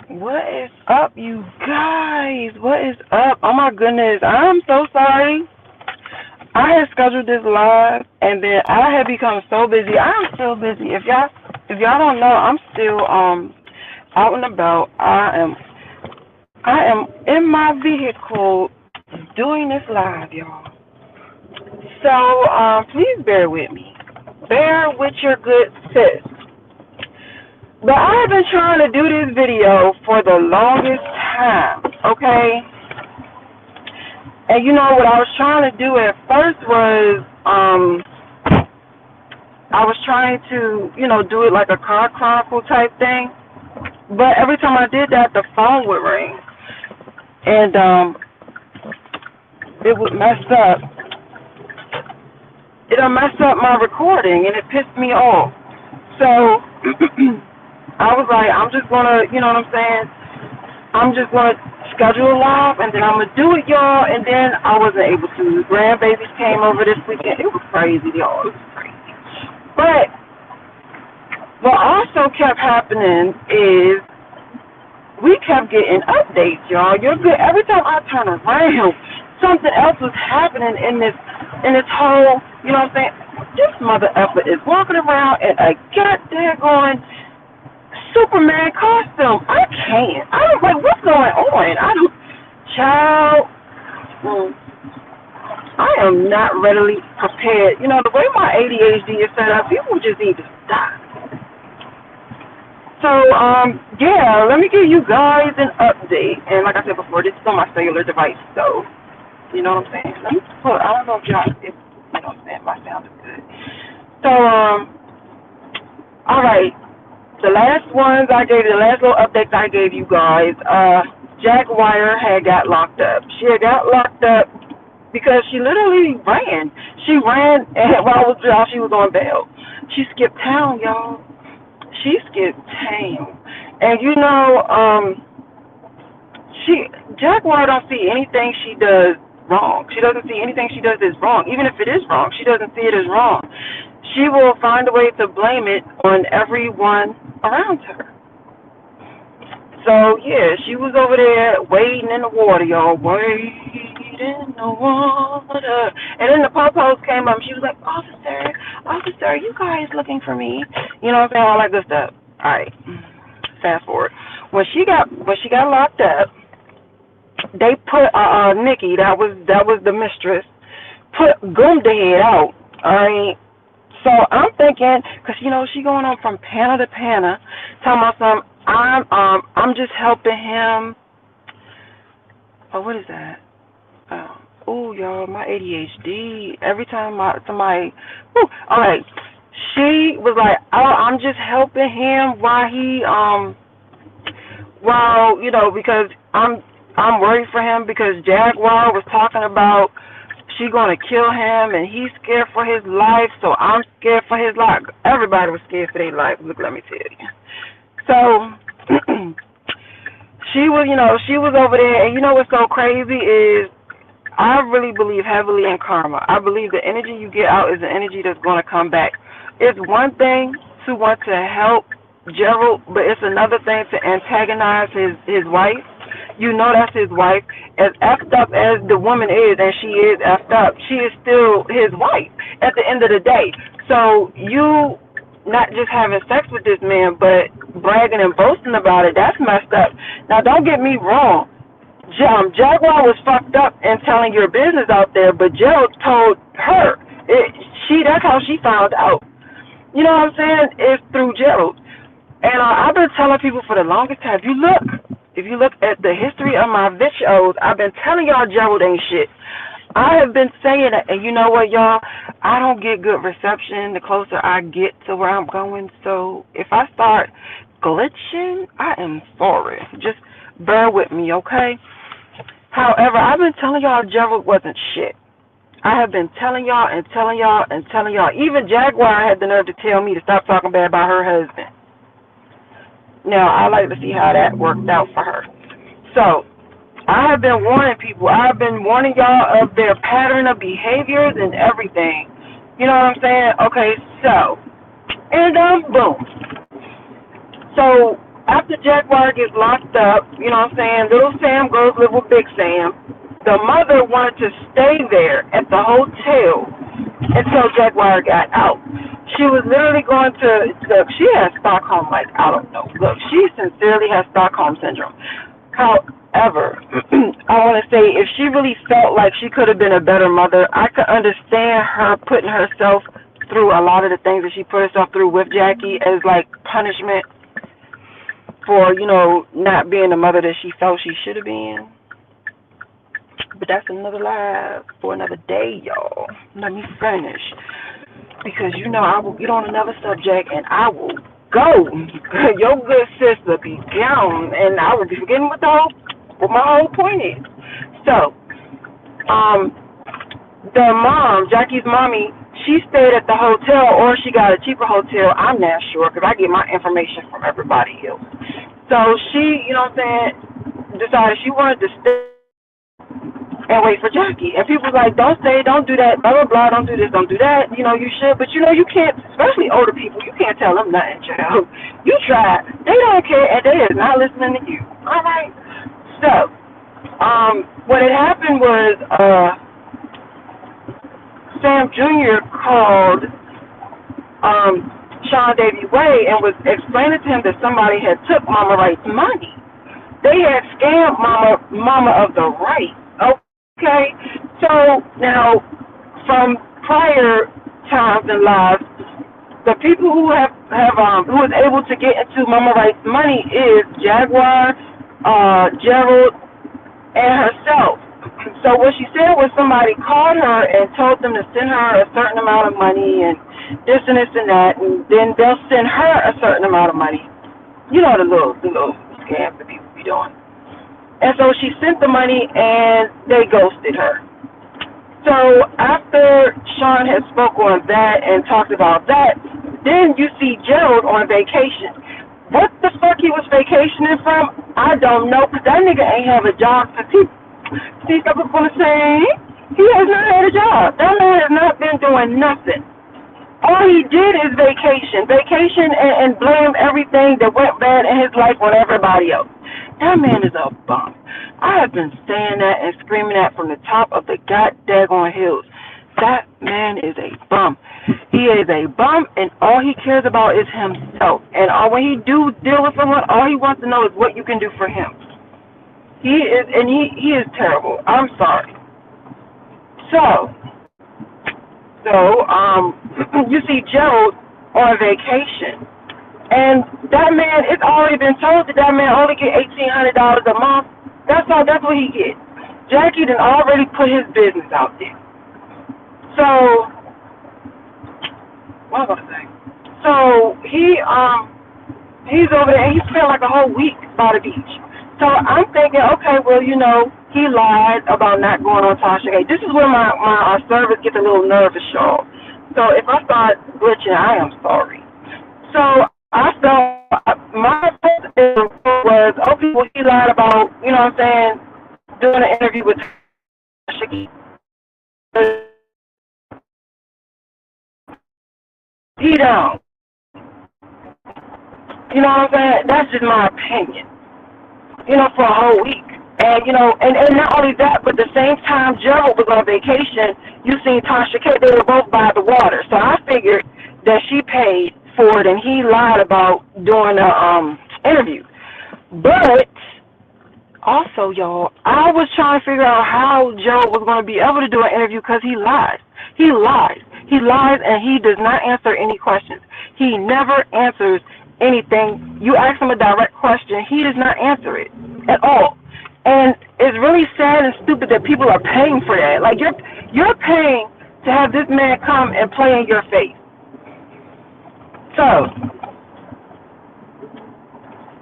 What is up, you guys? What is up? Oh my goodness, I'm so sorry. I had scheduled this live, and then I had become so busy. I'm still busy. If y'all don't know, I'm still out and about. I am in my vehicle doing this live, y'all. So please bear with me. Bear with your good sis. But I have been trying to do this video for the longest time, okay? And you know what I was trying to do at first was I was trying to, do it like a car chronicle type thing. But every time I did that, the phone would ring. And it would mess up. It'll mess up my recording, and it pissed me off. So I was like, I'm just going to, you know what I'm saying? I'm just going to schedule a live, and then I'm going to do it, y'all. And then I wasn't able to. Grandbabies came over this weekend. It was crazy, y'all. It was crazy. But what also kept happening is we kept getting updates, y'all. You're good. Every time I turn around, something else was happening in this whole, you know what I'm saying? This mother effer is walking around in a goddamn Superman costume. I can't. I don't like what's going on. I don't, child. I am not readily prepared. You know, the way my ADHD is set up, people just need to stop. So, yeah, let me give you guys an update. And like I said before, this is on my cellular device, so you know what I'm saying? Let me put, I don't know if y'all, if, you know what I'm saying, my sound is good. So, all right. The last ones I gave you, the last little updates I gave you guys, Jaguar had got locked up. She had got locked up because she literally ran. She ran, and while she was on bail. She skipped town, y'all. She skipped town. And you know, Jaguar don't see anything she does wrong. She doesn't see anything she does is wrong. Even if it is wrong, she doesn't see it as wrong. She will find a way to blame it on everyone around her. So, yeah, she was over there wading in the water, y'all. Wading in the water. And then the po-pos came up. She was like, officer, you guys looking for me? You know what I'm saying? All that good stuff. All right. Fast forward. When she got locked up, they put Nikki, that was the mistress, groomed the head out. All right. So I'm thinking, cause you know she going on from panel to panel, talking about some. I'm just helping him. Oh, what is that? Oh, y'all, my ADHD. Every time somebody. All right. She was like, oh, I'm just helping him while he you know, because I'm worried for him because Jaguar was talking about she gonna kill him and he's scared for his life, so I'm scared for his life. Everybody was scared for their life. Look, let me tell you. So she was over there, and you know what's so crazy is I really believe heavily in karma. I believe the energy you get out is the energy that's gonna come back. It's one thing to want to help Gerald, but it's another thing to antagonize his wife. You know that's his wife. As effed up as the woman is, and she is effed up, she is still his wife at the end of the day. So you not just having sex with this man, but bragging and boasting about it, that's messed up. Now, don't get me wrong. Jaguar was fucked up and telling your business out there, but Gerald told her. That's how she found out. You know what I'm saying? It's through Gerald. And I've been telling people for the longest time, if you look at the history of my videos, I've been telling y'all Gerald ain't shit. I have been saying that, and you know what, y'all? I don't get good reception the closer I get to where I'm going. So if I start glitching, I am sorry. Just bear with me, okay? However, I've been telling y'all Gerald wasn't shit. I have been telling y'all and telling y'all and telling y'all. Even Jaguar had the nerve to tell me to stop talking bad about her husband. Now, I like to see how that worked out for her. So, I have been warning people. I have been warning y'all of their pattern of behaviors and everything. You know what I'm saying? Okay, so, and boom. So, After Jaguar gets locked up, you know what I'm saying, little Sam goes live with Big Sam. The mother wanted to stay there at the hotel until Jaguar got out. She was literally going to, look, she has Stockholm, like, I don't know. Look, she sincerely has Stockholm syndrome. However, I want to say if she really felt like she could have been a better mother, I could understand her putting herself through a lot of the things that she put herself through with Jackie as, like, punishment for, you know, not being the mother that she felt she should have been. But that's another live for another day, y'all. Let me finish. Because, you know, I will get on another subject and I will go. Your good sister be gone and I will be forgetting what my whole point is. So, the mom, Jackie's mommy, she stayed at the hotel or she got a cheaper hotel. I'm not sure because I get my information from everybody else. So she, you know what I'm saying, decided she wanted to stay and wait for Jackie. And people was like, don't stay, don't do that, blah, blah, blah, don't do this, don't do that. You know, you should. But, you know, you can't, especially older people, you can't tell them nothing, child. You try. They don't care, and they is not listening to you. All right? So, what had happened was Sam Jr. called Sean Davy Way and was explaining to him that somebody had took Mama Wright's money. They had scammed Mama of the Wright. Okay, so now from prior times in life, the people who who was able to get into Mama Wright's money is Jaguar, Gerald, and herself. So what she said was somebody called her and told them to send her a certain amount of money and this and that, and then they'll send her a certain amount of money. You know the little scams that people be doing. And so she sent the money, and they ghosted her. So after Sean had spoke on that and talked about that, then you see Gerald on vacation. What the fuck he was vacationing from, I don't know, because that nigga ain't have a job. See, I was going to say, he has not had a job. That man has not been doing nothing. All he did is vacation and blame everything that went bad in his life on everybody else. That man is a bum. I have been saying that and screaming that from the top of the goddamn hills. That man is a bum. He is a bum, and all he cares about is himself. And when he do deal with someone, all he wants to know is what you can do for him. He is terrible. I'm sorry. So you see Gerald on vacation. And that man, it's already been told that man only get $1,800 a month. That's what he gets. Jackie done already put his business out there. So, what was I saying? So he's over there and he spent like a whole week by the beach. So I'm thinking, okay, well, you know, he lied about not going on Tasha K. This is where my service gets a little nervous, y'all. So if I start glitching, I am sorry. So I felt my was, okay, well, he lied about, you know what I'm saying, doing an interview with Tasha K. He don't. You know what I'm saying? That's just my opinion. You know, for a whole week. And, you know, and not only that, but the same time Gerald was on vacation, you seen Tasha K, they were both by the water. So I figured that she paid for it and he lied about doing an interview. But also, y'all, I was trying to figure out how Gerald was going to be able to do an interview because he lies. He lies. He lies and he does not answer any questions. He never answers anything. You ask him a direct question, he does not answer it at all. And it's really sad and stupid that people are paying for that. Like, you're paying to have this man come and play in your face. So,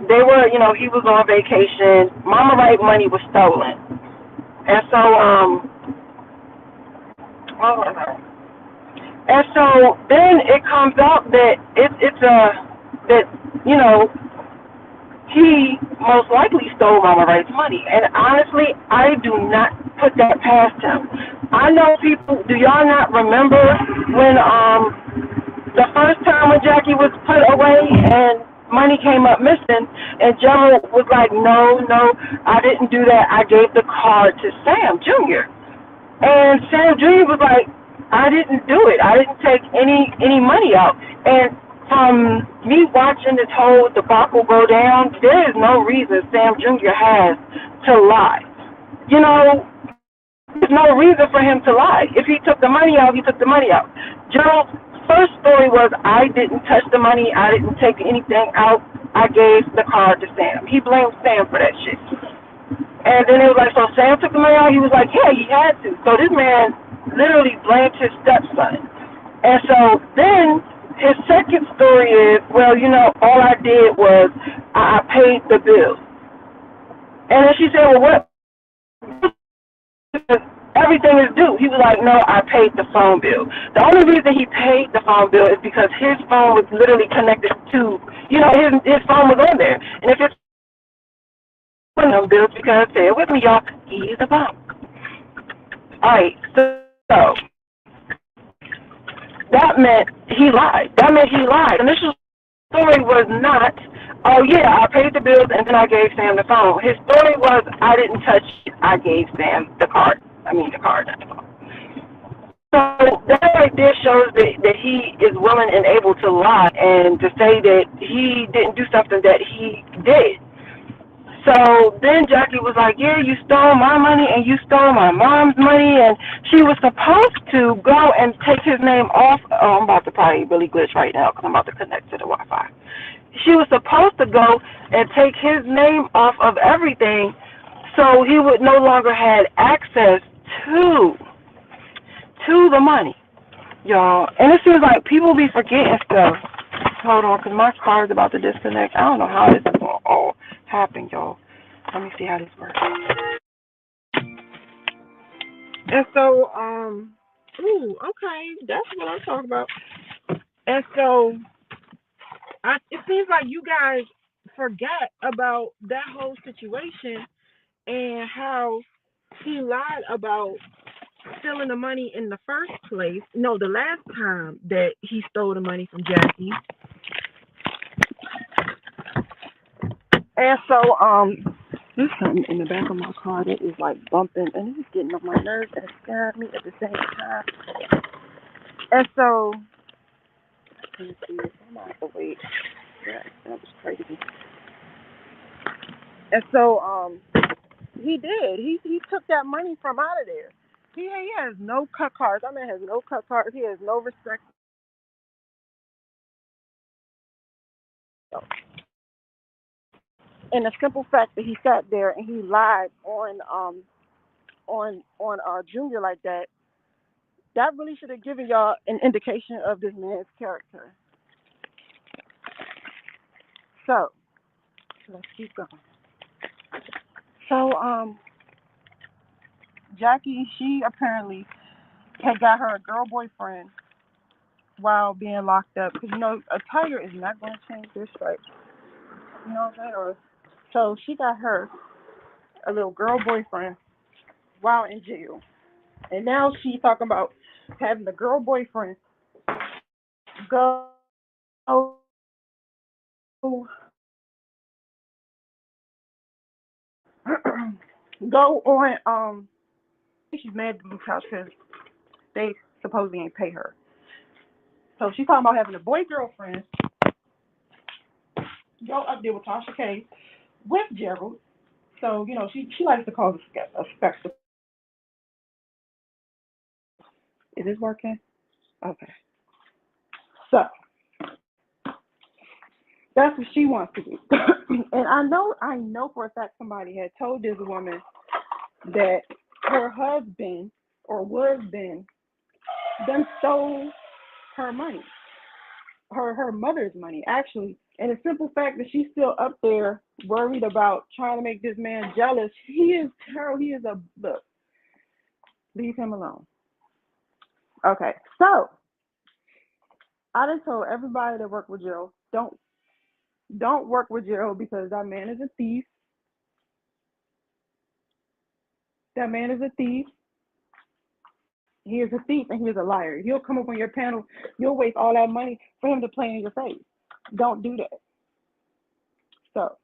they were, you know, he was on vacation. Mama Wright money was stolen. And so, and so then it comes out that that, you know, he most likely stole Mama Wright's money. And honestly, I do not put that past him. I know people, do y'all not remember when the first time when Jackie was put away and money came up missing, and Gerald was like, no, I didn't do that. I gave the card to Sam Jr. And Sam Jr. was like, I didn't do it. I didn't take any money out. And from me watching this whole debacle go down, there is no reason Sam Jr. has to lie. You know, there's no reason for him to lie. If he took the money out, he took the money out. Gerald's first story was, I didn't touch the money. I didn't take anything out. I gave the card to Sam. He blamed Sam for that shit. And then it was like, so Sam took the money out? He was like, yeah, he had to. So this man literally blamed his stepson. And so then his second story is, well, you know, all I did was I paid the bill. And then she said, well, what? Everything is due. He was like, no, I paid the phone bill. The only reason he paid the phone bill is because his phone was literally connected to, you know, his phone was on there. And if it's one of them bills, because say it with me, y'all, he's a bum. All right, so that meant he lied. That meant he lied. The initial story was not, oh yeah, I paid the bills and then I gave Sam the phone. His story was, I didn't touch it. I gave Sam the card. The card, not the phone. So that right there shows that he is willing and able to lie and to say that he didn't do something that he did. So then Jackie was like, yeah, you stole my money and you stole my mom's money, and she was supposed to go and take his name off. Oh, I'm about to probably really glitch right now because I'm about to connect to the Wi-Fi. She was supposed to go and take his name off of everything so he would no longer have access to the money, y'all. And it seems like people be forgetting stuff. Hold on, because my car is about to disconnect. I don't know how this is going to all happen, y'all. Let me see how this works. And so, okay, that's what I'm talking about. And so, it seems like you guys forgot about that whole situation and how he lied about stealing the money in the first place. No, the last time that he stole the money from Jackie. And so, there's something in the back of my car that is like bumping, and it's getting on my nerves and scaring me at the same time. And so, let me see, I'm gonna have to wait. Yeah, that was crazy. And so, he did. He took that money from out of there. He has no cut cards. That man has no cut cards. He has no respect. And the simple fact that he sat there and he lied on Junior like that, that really should have given y'all an indication of this man's character. So let's keep going. So Jackie, she apparently had got her a girl boyfriend while being locked up, because you know a tiger is not going to change their stripes. You know what I'm saying? So she got her a little girl boyfriend while in jail, and now she's talking about having the girl boyfriend go go on. She's mad at the Blue House because they supposedly ain't pay her. So she's talking about having a boy girlfriend go up there with Tasha K with Gerald. So, you know, she likes to cause a spectacle. Is this working? Okay. So that's what she wants to do. And I know for a fact somebody had told this woman that her husband or was been them stole her money. Her mother's money, actually. And the simple fact that she's still up there worried about trying to make this man jealous, he is terrible. He is a look. Leave him alone. Okay, so I done told everybody that work with Gerald, don't work with Gerald because that man is a thief. That man is a thief. He is a thief and he is a liar. He'll come up on your panel. You'll waste all that money for him to play in your face. Don't do that. So,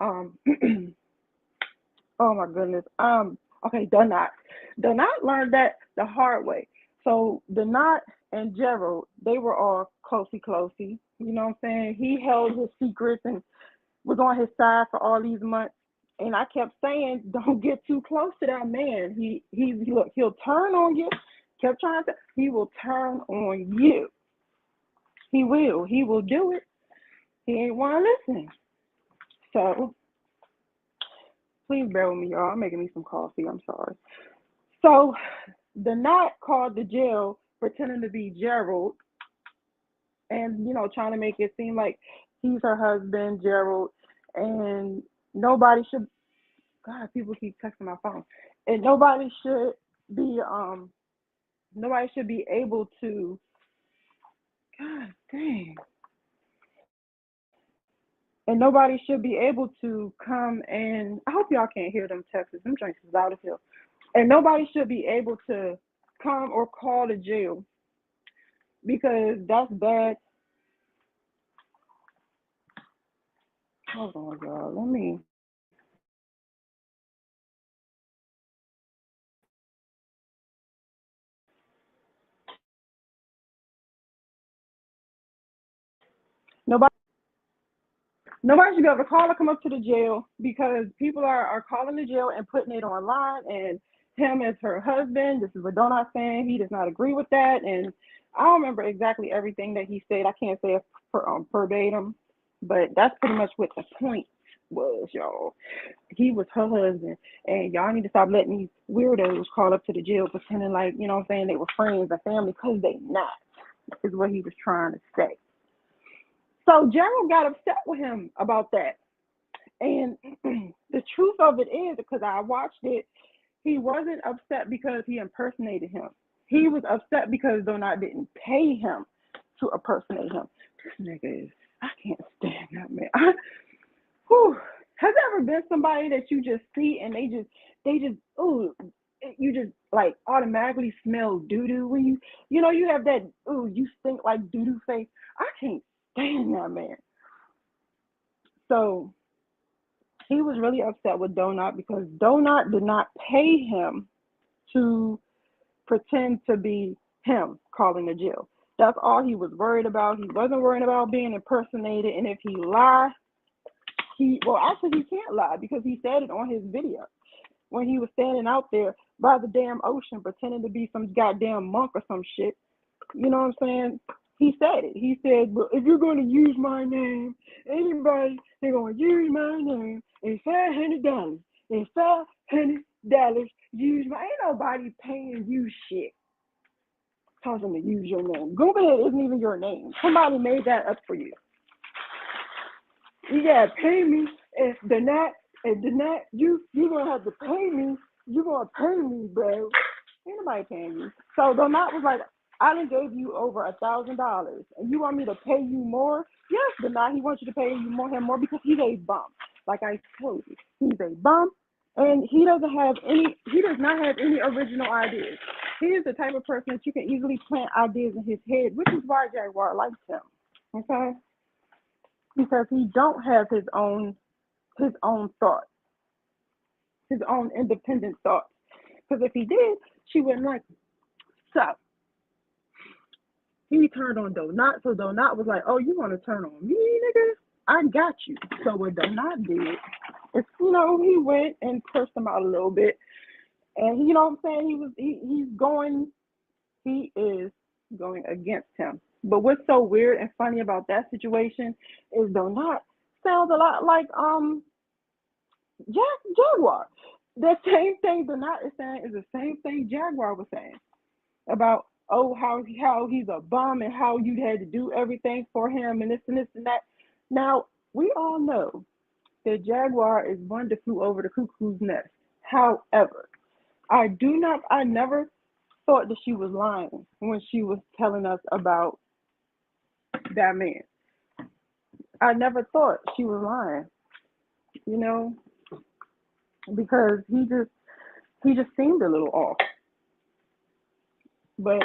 um, oh my goodness. Okay, Donut. Donut learned that the hard way. So Donut and Gerald, they were all closey closey. You know what I'm saying? He held his secrets and was on his side for all these months. And I kept saying, don't get too close to that man. Look, he'll turn on you. Kept trying to, he will turn on you. He will. He will do it. He ain't want to listen. So please bear with me, y'all. I'm making me some coffee. I'm sorry. So the knot called the jail pretending to be Gerald and, trying to make it seem like he's her husband, Gerald, and nobody should, God, people keep texting my phone, and be, nobody should be able to, God dang, and nobody should be able to come and, I hope y'all can't hear them texts. Them joints is loud as hell. And nobody should be able to come or call the jail because that's bad. Hold on, y'all. Nobody Nobody should be able to call or come up to the jail because people are calling the jail and putting it online, and him as her husband. This is what Donut's saying. He does not agree with that. And I don't remember exactly everything that he said. I can't say it verbatim, but that's pretty much what the point was, y'all. He was her husband, and y'all need to stop letting these weirdos call up to the jail pretending like, you know what I'm saying, they were friends and family, because they not, is what he was trying to say. So Gerald got upset with him about that. And the truth of it is, because I watched it, he wasn't upset because he impersonated him. He was upset because Donut didn't pay him to impersonate him. This nigga is, I can't stand that man. Whew. Has there ever been somebody that you just see and ooh, you just like automatically smell doo-doo when you have that, ooh, you stink like doo-doo face? I can't stand that man. So he was really upset with Donut because Donut did not pay him to pretend to be him calling the jail. That's all he was worried about. He wasn't worried about being impersonated. And if he lied, actually he can't lie because he said it on his video when he was standing out there by the damn ocean pretending to be some goddamn monk or some shit. You know what I'm saying? He said it. He said, well, if you're going to use my name, anybody, they're going to use my name, and $500. And $500, use my, ain't nobody paying you shit. Telling them to use your name. Google it isn't even your name. Somebody made that up for you. You gotta pay me. If they're not, you're gonna have to pay me. You're gonna pay me, bro. Ain't nobody paying you. So Donut was like, I done gave you over $1,000, and you want me to pay you more? Yes, Donut, he wants you to pay him more because he's a bum. Like I told you, he's a bum, and he does not have any original ideas. He is the type of person that you can easily plant ideas in his head, which is why Jaguar likes him. Okay? Because he don't have his own thoughts, his own independent thoughts. Because if he did, she wouldn't like him. So he turned on Donut. So Donut was like, "Oh, you want to turn on me, nigga? I got you." So what Donut did is, he went and cursed him out a little bit, and you know what I'm saying? He is going against him. But what's so weird and funny about that situation is Donut sounds a lot like Jaguar. The same thing Donut is saying is the same thing Jaguar was saying about, how he's a bum and how you had to do everything for him and this and this and that. Now we all know that Jaguar is one that flew over the cuckoo's nest. However, I never thought that she was lying when she was telling us about that man. I never thought she was lying, because he just seemed a little off. But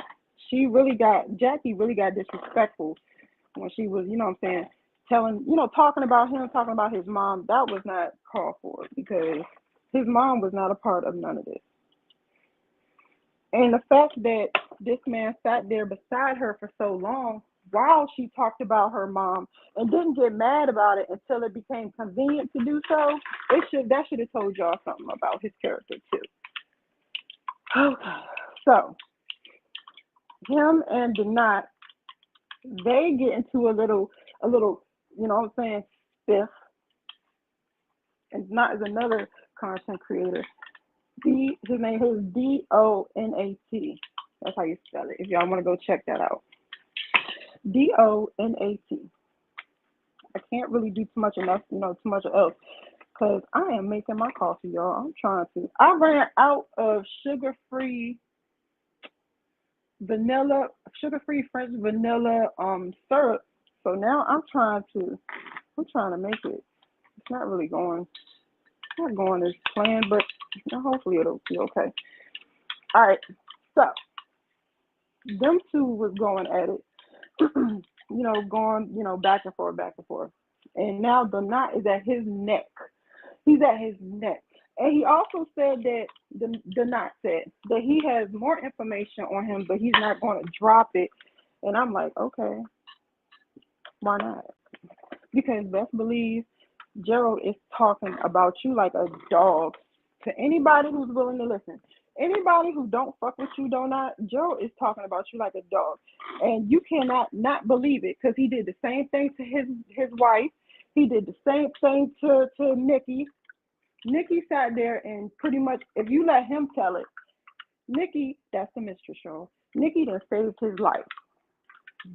Jackie really got disrespectful when she was, telling, talking about him, talking about his mom, that was not called for because his mom was not a part of none of this. And the fact that this man sat there beside her for so long while she talked about her mom and didn't get mad about it until it became convenient to do so, that should have told y'all something about his character too. Okay, so him and Denat, they get into a little, what I'm saying, stiff. And Denat is another content creator. His name is Donat. That's how you spell it. If y'all want to go check that out. Donat. I can't really do too much else because I am making my coffee, y'all. I'm trying to. I ran out of sugar-free French vanilla syrup. So now I'm trying to make it. It's not really going. It's not going as planned, but hopefully it'll be okay. All right. So them two was going at it. Going, back and forth. And now the knot is at his neck. He's at his neck. And he also said that the knot said that he has more information on him, but he's not going to drop it. And I'm like, okay, why not? Because best believe Gerald is talking about you like a dog to anybody who's willing to listen. Anybody who don't fuck with you, Gerald is talking about you like a dog. And you cannot not believe it because he did the same thing to his wife. He did the same thing to Nikki. Nikki sat there and pretty much, if you let him tell it, Nikki, that's the mistress, y'all. Nikki done saved his life.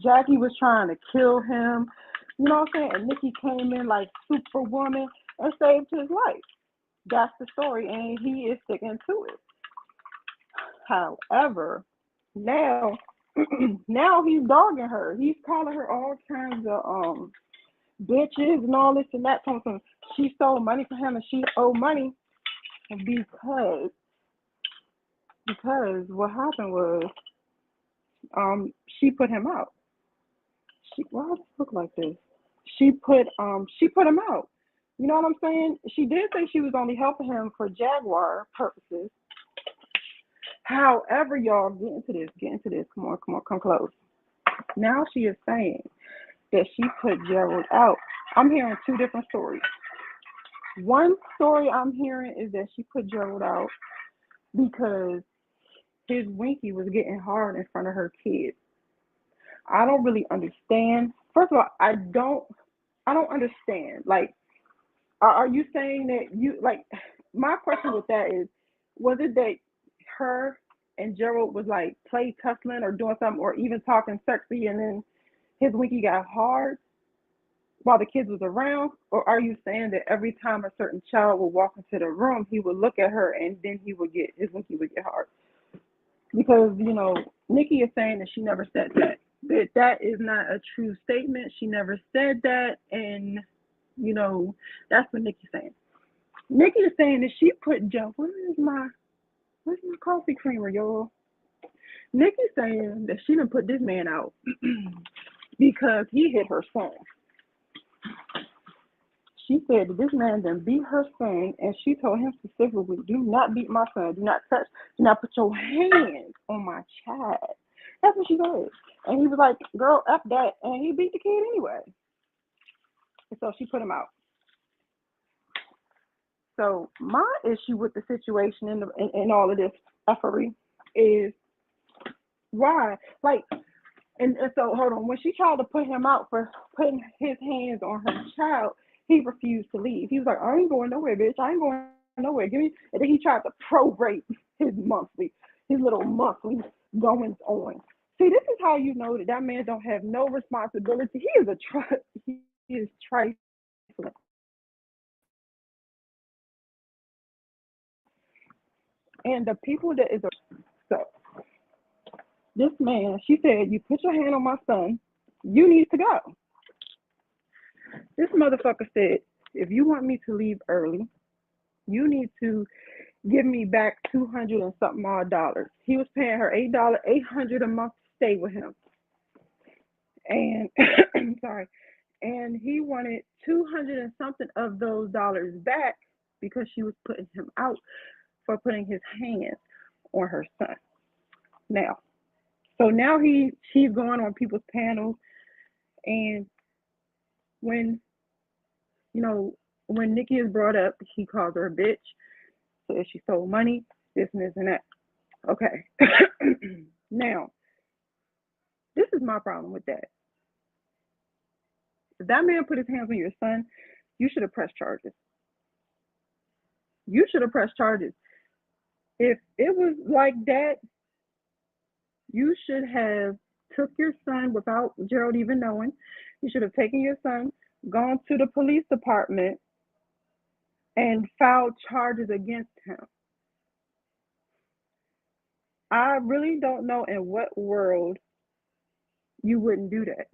Jackie was trying to kill him, you know what I'm saying? And Nikki came in like Superwoman and saved his life. That's the story, and he is sticking to it. However, now he's dogging her. He's calling her all kinds of bitches and all this and that. Something she stole money from him and she owed money because what happened was she put him out. Why does it look like this? She put him out. You know what I'm saying? She did say she was only helping him for Jaguar purposes. However, y'all, get into this. Come on, come close. Now she is saying that she put Gerald out. I'm hearing two different stories. One story I'm hearing is that she put Gerald out because his winky was getting hard in front of her kids. I don't really understand. First of all, I don't understand. Like, are you saying that you, like, my question with that is, was it that her and Gerald was like play tussling or doing something or even talking sexy and then his winky got hard while the kids was around? Or are you saying that every time a certain child would walk into the room, he would look at her and then his winky would get hard? Because, Nikki is saying that she never said that. That is not a true statement. She never said that. And, that's what Nikki's saying. Nikki is saying that she put where's my coffee creamer, y'all? Nikki's saying that she done put this man out because he hit her son. She said that this man done beat her son, and she told him specifically, do not beat my son, do not touch, do not put your hands on my child. That's what she said. And he was like, girl, F that, and he beat the kid anyway. And so she put him out. So my issue with the situation and all of this effery is why, like, and so hold on. When she tried to put him out for putting his hands on her child, he refused to leave. He was like, I ain't going nowhere, bitch. I ain't going nowhere. Give me. And then he tried to prorate his little monthly goings on. See, this is how you know that man don't have no responsibility. He is trifling. And the people that is so this man, she said, you put your hand on my son, you need to go. This motherfucker said, if you want me to leave early, you need to give me back $200 and something odd dollars. He was paying her $800 a month to stay with him. And sorry. And and he wanted 200 and something of those dollars back because she was putting him out for putting his hands on her son. Now, so now she's going on people's panels, and when you know when Nikki is brought up, he calls her a bitch. So if she stole money, this and this and that. Okay. Now, this is my problem with that. If that man put his hands on your son, you should have pressed charges. You should have pressed charges. If it was like that, you should have took your son without Gerald even knowing. You should have taken your son, gone to the police department, and filed charges against him. I really don't know in what world you wouldn't do that.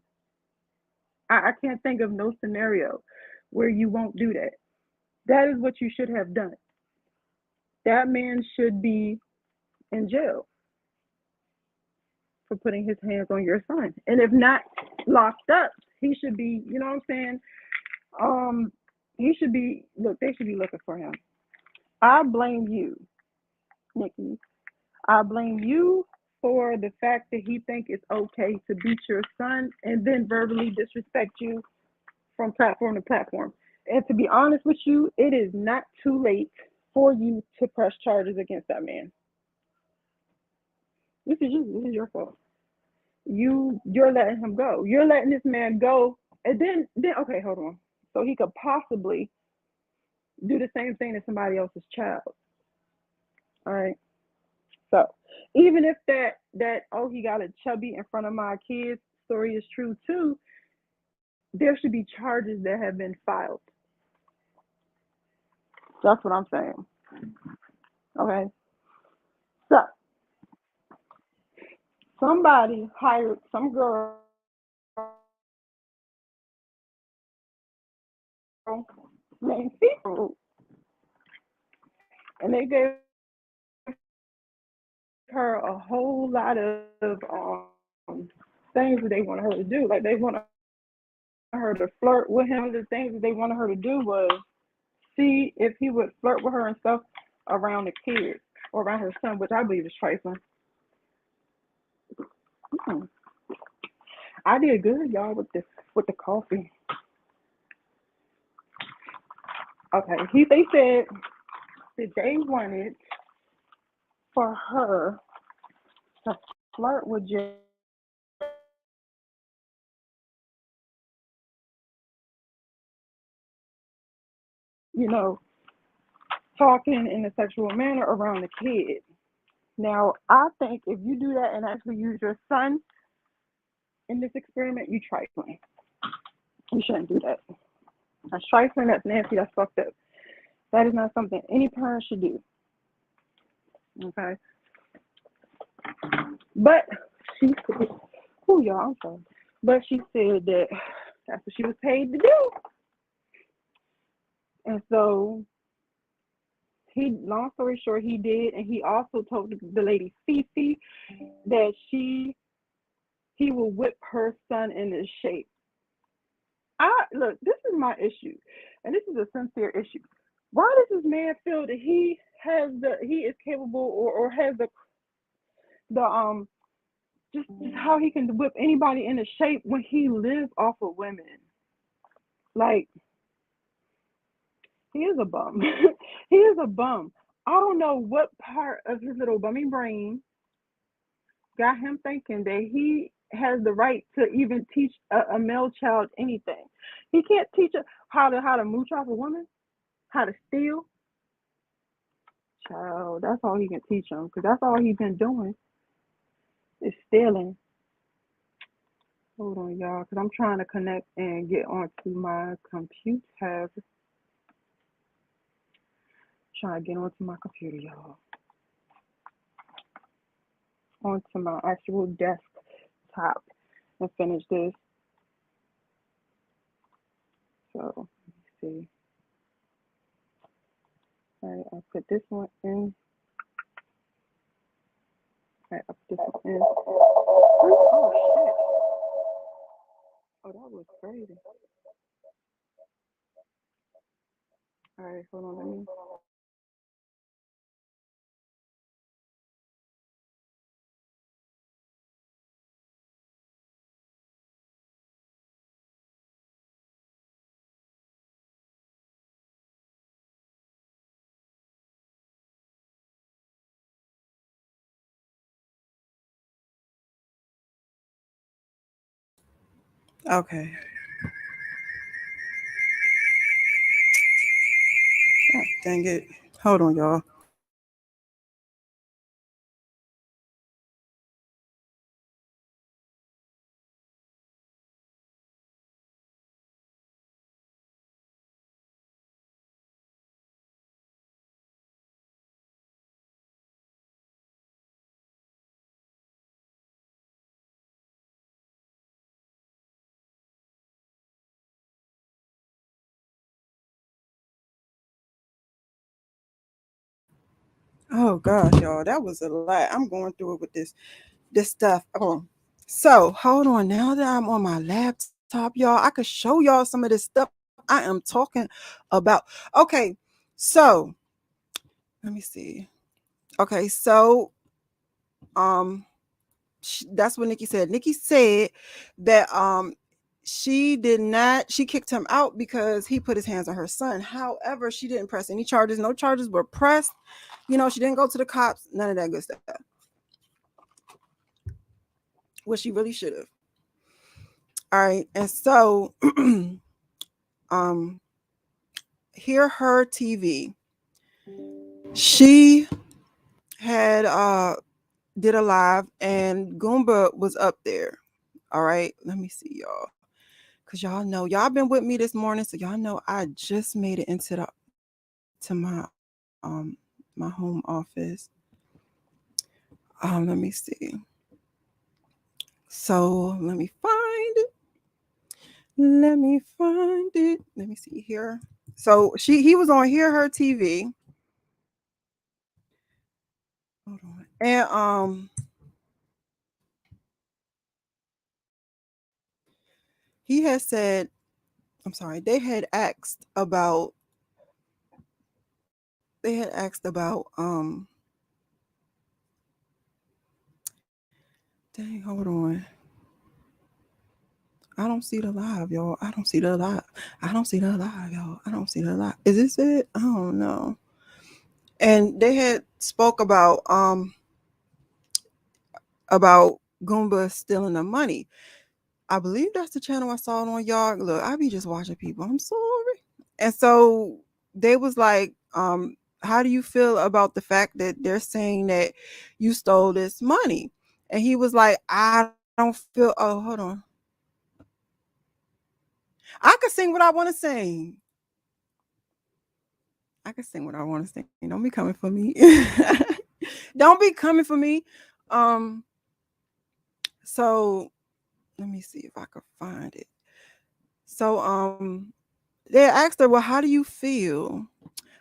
I can't think of no scenario where you won't do that. That is what you should have done. That man should be in jail for putting his hands on your son. And if not locked up, he should be, you know what I'm saying? He should be, look, they should be looking for him. I blame you, Nikki. I blame you for the fact that he think it's okay to beat your son and then verbally disrespect you from platform to platform. And to be honest with you, it is not too late for you to press charges against that man. This is you. This is your fault. You're letting him go. You're letting this man go, and then okay, hold on. So he could possibly do the same thing to somebody else's child. All right. So even if that oh, he got a chubby in front of my kids story is true too, there should be charges that have been filed. That's what I'm saying. Okay. So somebody hired some girl named Seafood, and they gave her a whole lot of things that they wanted her to do. Like they wanted her to flirt with him. The things that they wanted her to do was see if he would flirt with her and stuff around the kids or around her son, which I believe is trifling. Mm. I did good, y'all, with the coffee. Okay, they said that they wanted for her to flirt with Jerry, you know, talking in a sexual manner around the kids. Now, I think if you do that and actually use your son in this experiment, you trifling. You shouldn't do that. That's trifling, that's nasty, that's fucked up. That is not something any parent should do. Okay? But she said, oh, y'all, I'm sorry. But she said that that's what she was paid to do. And so long story short, he did, and he also told the lady Fifi that he will whip her son into shape. Look, this is my issue, and this is a sincere issue. Why does this man feel that he is capable or has the just how he can whip anybody into shape when he lives off of women? Like, he is a bum. He is a bum. I don't know what part of his little bummy brain got him thinking that he has the right to even teach a male child anything. He can't teach her how to mooch off a woman, how to steal. Child, that's all he can teach him, because that's all he's been doing is stealing. Hold on, y'all, because I'm trying to connect and get onto my computer. Trying to get onto my computer, y'all. Onto my actual desktop and finish this. So, let me see. All right, I'll put this one in. All right, I'll put this one in. Oh, shit. Oh, that was crazy. All right, hold on. Let me. Okay. God dang it. Hold on, y'all. Oh gosh, y'all, that was a lot. I'm going through it with this stuff. Oh, so hold on. Now that I'm on my laptop, y'all, I could show y'all some of this stuff I am talking about. Okay, so let me see. Okay, so um, that's what Nikki said. Nikki said that she did not. She kicked him out because he put his hands on her son. However, she didn't press any charges. No charges were pressed. You know, she didn't go to the cops. None of that good stuff. What she really should have. All right, and so um hear her TV. She had did a live and Goomba was up there. All right, let me see y'all. Cause y'all know y'all been with me this morning, so y'all know I just made it into the to my home office. Let me see. So let me find it. Let me find it. Let me see here. So he was on Hear Her TV. Hold on. And he had said, I'm sorry, they had asked about dang, hold on. I don't see the live, y'all. I don't see the live. I don't see the live, y'all. I don't see the live. Is this it? I don't know. And they had spoke about Goomba stealing the money. I believe that's the channel I saw it on, y'all. Look, I be just watching people. I'm sorry. And so they was like, how do you feel about the fact that they're saying that you stole this money? And he was like, I don't feel, oh, hold on. I can sing what I want to sing. I can sing what I want to sing. Don't be coming for me. Don't be coming for me. Um, so let me see if I can find it. So they asked her, well, how do you feel?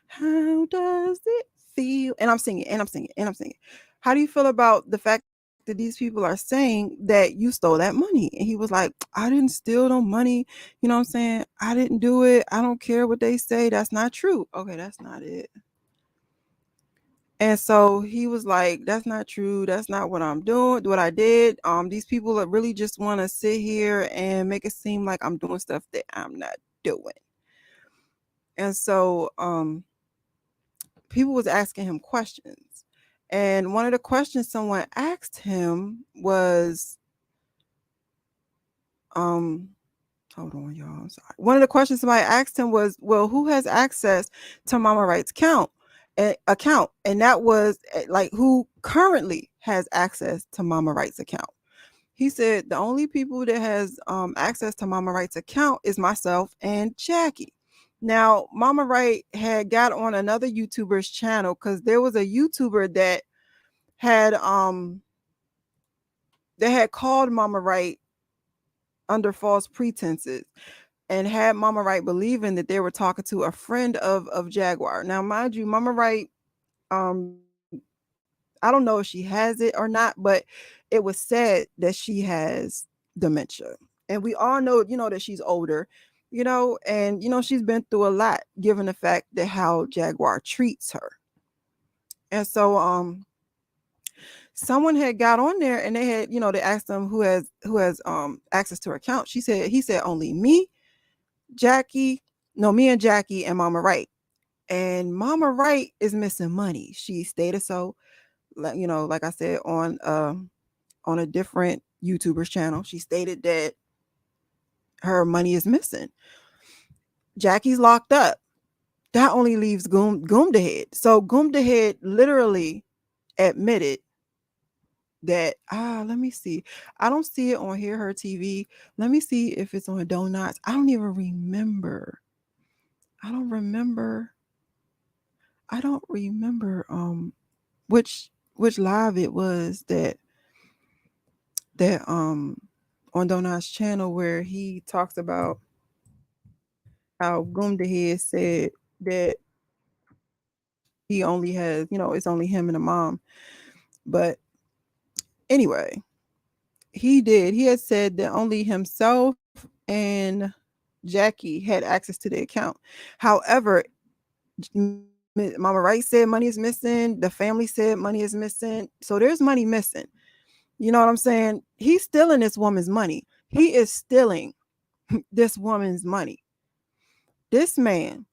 How does it feel? And I'm singing, and I'm singing, and I'm singing. How do you feel about the fact that these people are saying that you stole that money? And he was like, I didn't steal no money. You know what I'm saying? I didn't do it. I don't care what they say. That's not true. Okay, that's not it. And so he was like, that's not true. That's not what I'm doing, what I did. These people that really just want to sit here and make it seem like I'm doing stuff that I'm not doing. And so people was asking him questions. And one of the questions someone asked him was, um, hold on, y'all. I'm sorry. One of the questions somebody asked him was, well, who has access to Mama Wright's account? And that was like, who currently has access to Mama Wright's account? He said the only people that has access to Mama Wright's account is myself and Jackie. Now, Mama Wright had got on another YouTuber's channel because there was a YouTuber had um that had called Mama Wright under false pretenses and had Mama Wright believing that they were talking to a friend of Jaguar. Now, mind you, Mama Wright, um, I don't know if she has it or not, but it was said that she has dementia. And we all know, that she's older. And she's been through a lot given the fact that how Jaguar treats her. And so someone had got on there and they had, they asked them who has access to her account. He said only me, Jackie, no, me and Jackie and Mama Wright. And Mama Wright is missing money. She stated so, like I said, on a different YouTuber's channel. She stated that her money is missing. Jackie's locked up. That only leaves Goomdahead. So Goomdahead literally admitted that let me see. I don't see it on Hear Her TV. Let me see if it's on Donuts. I don't even remember. I don't remember. I don't remember which live it was that on Donut's channel where he talks about how Goomdahead said that he only has, it's only him and a mom. But anyway, he had said that only himself and Jackie had access to the account. However, Mama Wright said money is missing. The family said money is missing. So there's money missing. You know what I'm saying? He's stealing this woman's money. He is stealing this woman's money. This man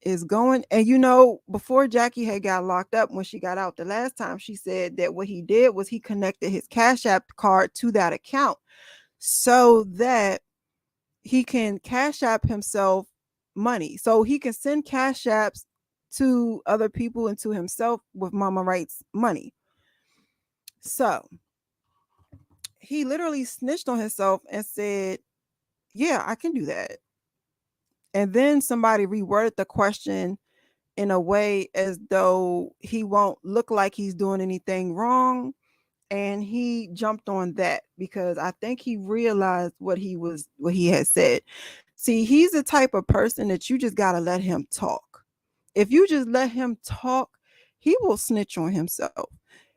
is going, and before Jackie had got locked up, when she got out the last time, she said that what he did was he connected his Cash App card to that account so that he can Cash App himself money. So he can send Cash Apps to other people and to himself with Mama Wright's money. So he literally snitched on himself and said, yeah, I can do that. And then somebody reworded the question in a way as though he won't look like he's doing anything wrong. And he jumped on that because I think he realized what he had said. See, he's the type of person that you just got to let him talk. If you just let him talk, he will snitch on himself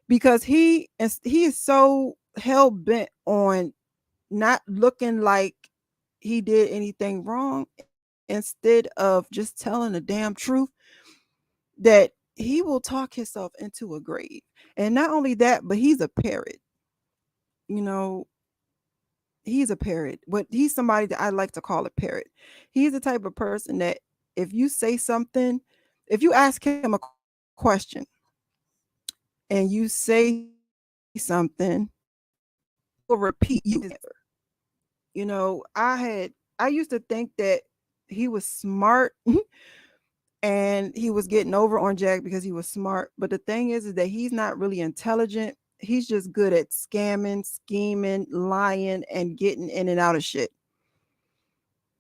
because he is so hell bent on not looking like he did anything wrong instead of just telling the damn truth, that he will talk himself into a grave. And not only that, but he's a parrot. You know, he's a parrot. But he's somebody that I like to call a parrot. He's the type of person that if you say something, if you ask him a question and you say something, he will repeat you answer. I used to think that he was smart and he was getting over on Jack because he was smart. But the thing is that he's not really intelligent. He's just good at scamming, scheming, lying, and getting in and out of shit.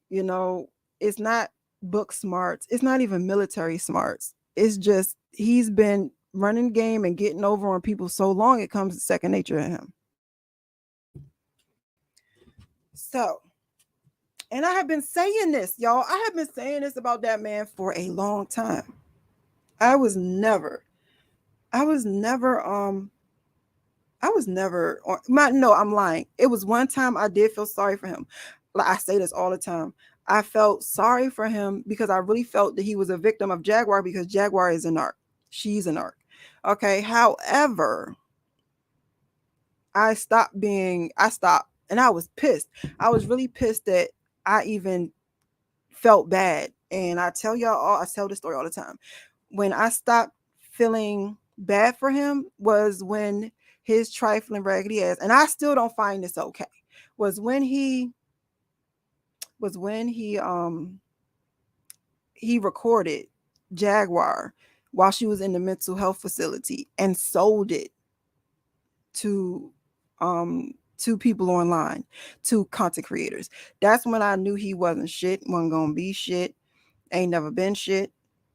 It's not book smarts. It's not even military smarts. It's just he's been running game and getting over on people so long it comes second nature to him. So, and I have been saying this, y'all. I have been saying this about that man for a long time. I was never, no, I'm lying. It was one time I did feel sorry for him. Like I say this all the time. I felt sorry for him because I really felt that he was a victim of Jaguar because Jaguar is a narc. She's a narc. Okay. However, I stopped and I was pissed. I was really pissed that I even felt bad. And I tell this story all the time. When I stopped feeling bad for him was when his trifling raggedy ass, and I still don't find this okay, was when he recorded Jaguar while she was in the mental health facility and sold it to people online, to content creators. That's when I knew he wasn't shit, wasn't gonna be shit, ain't never been shit.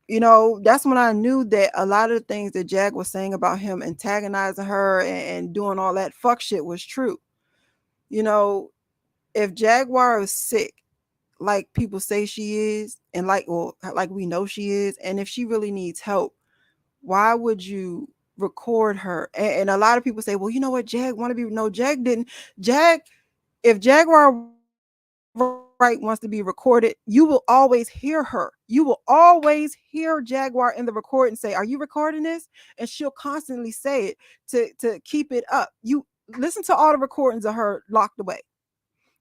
That's when I knew that a lot of the things that Jag was saying about him antagonizing her and doing all that fuck shit was true. If Jaguar is sick, like people say she is, and like we know she is, and if she really needs help, why would you record her? And a lot of people say, well, you know what, Jag want to be, no, Jag didn't. If Jaguar Wright wants to be recorded, you will always hear her. You will always hear Jaguar in the recording say, "Are you recording this?" And she'll constantly say it to keep it up. You listen to all the recordings of her locked away.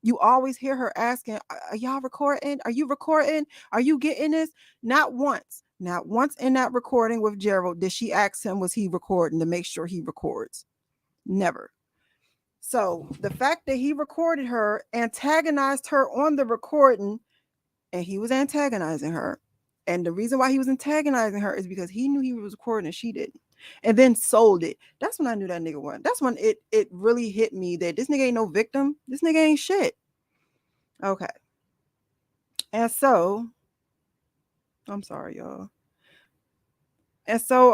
You always hear her asking, "Are y'all recording? Are you recording? Are you getting this?" Not once in that recording with Gerald did she ask him, was he recording, to make sure he records. Never. So the fact that he recorded her, antagonized her on the recording, and he was antagonizing her. And the reason why he was antagonizing her is because he knew he was recording and she didn't. And then sold it. That's when I knew that nigga wasn't. That's when it really hit me that this nigga ain't no victim. This nigga ain't shit. Okay. And so, I'm sorry, y'all. And so,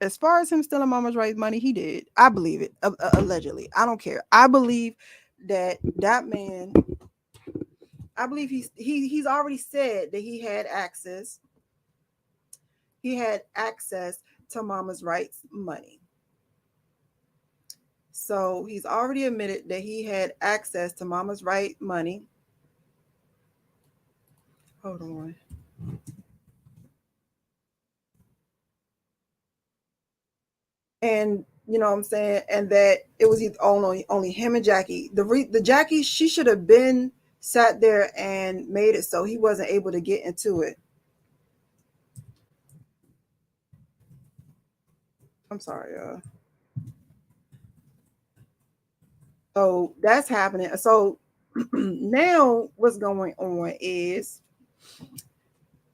as far as him stealing Mama's Right money, he did. I believe it. Allegedly, I don't care. I believe that man. I believe he's already said that he had access. He had access to Mama's Right's money. So he's already admitted that he had access to Mama's Right money. Hold on. And you know what I'm saying, and that it was only him and Jackie. The Jackie, she should have been sat there and made it so he wasn't able to get into it. I'm sorry, so that's happening. So now what's going on is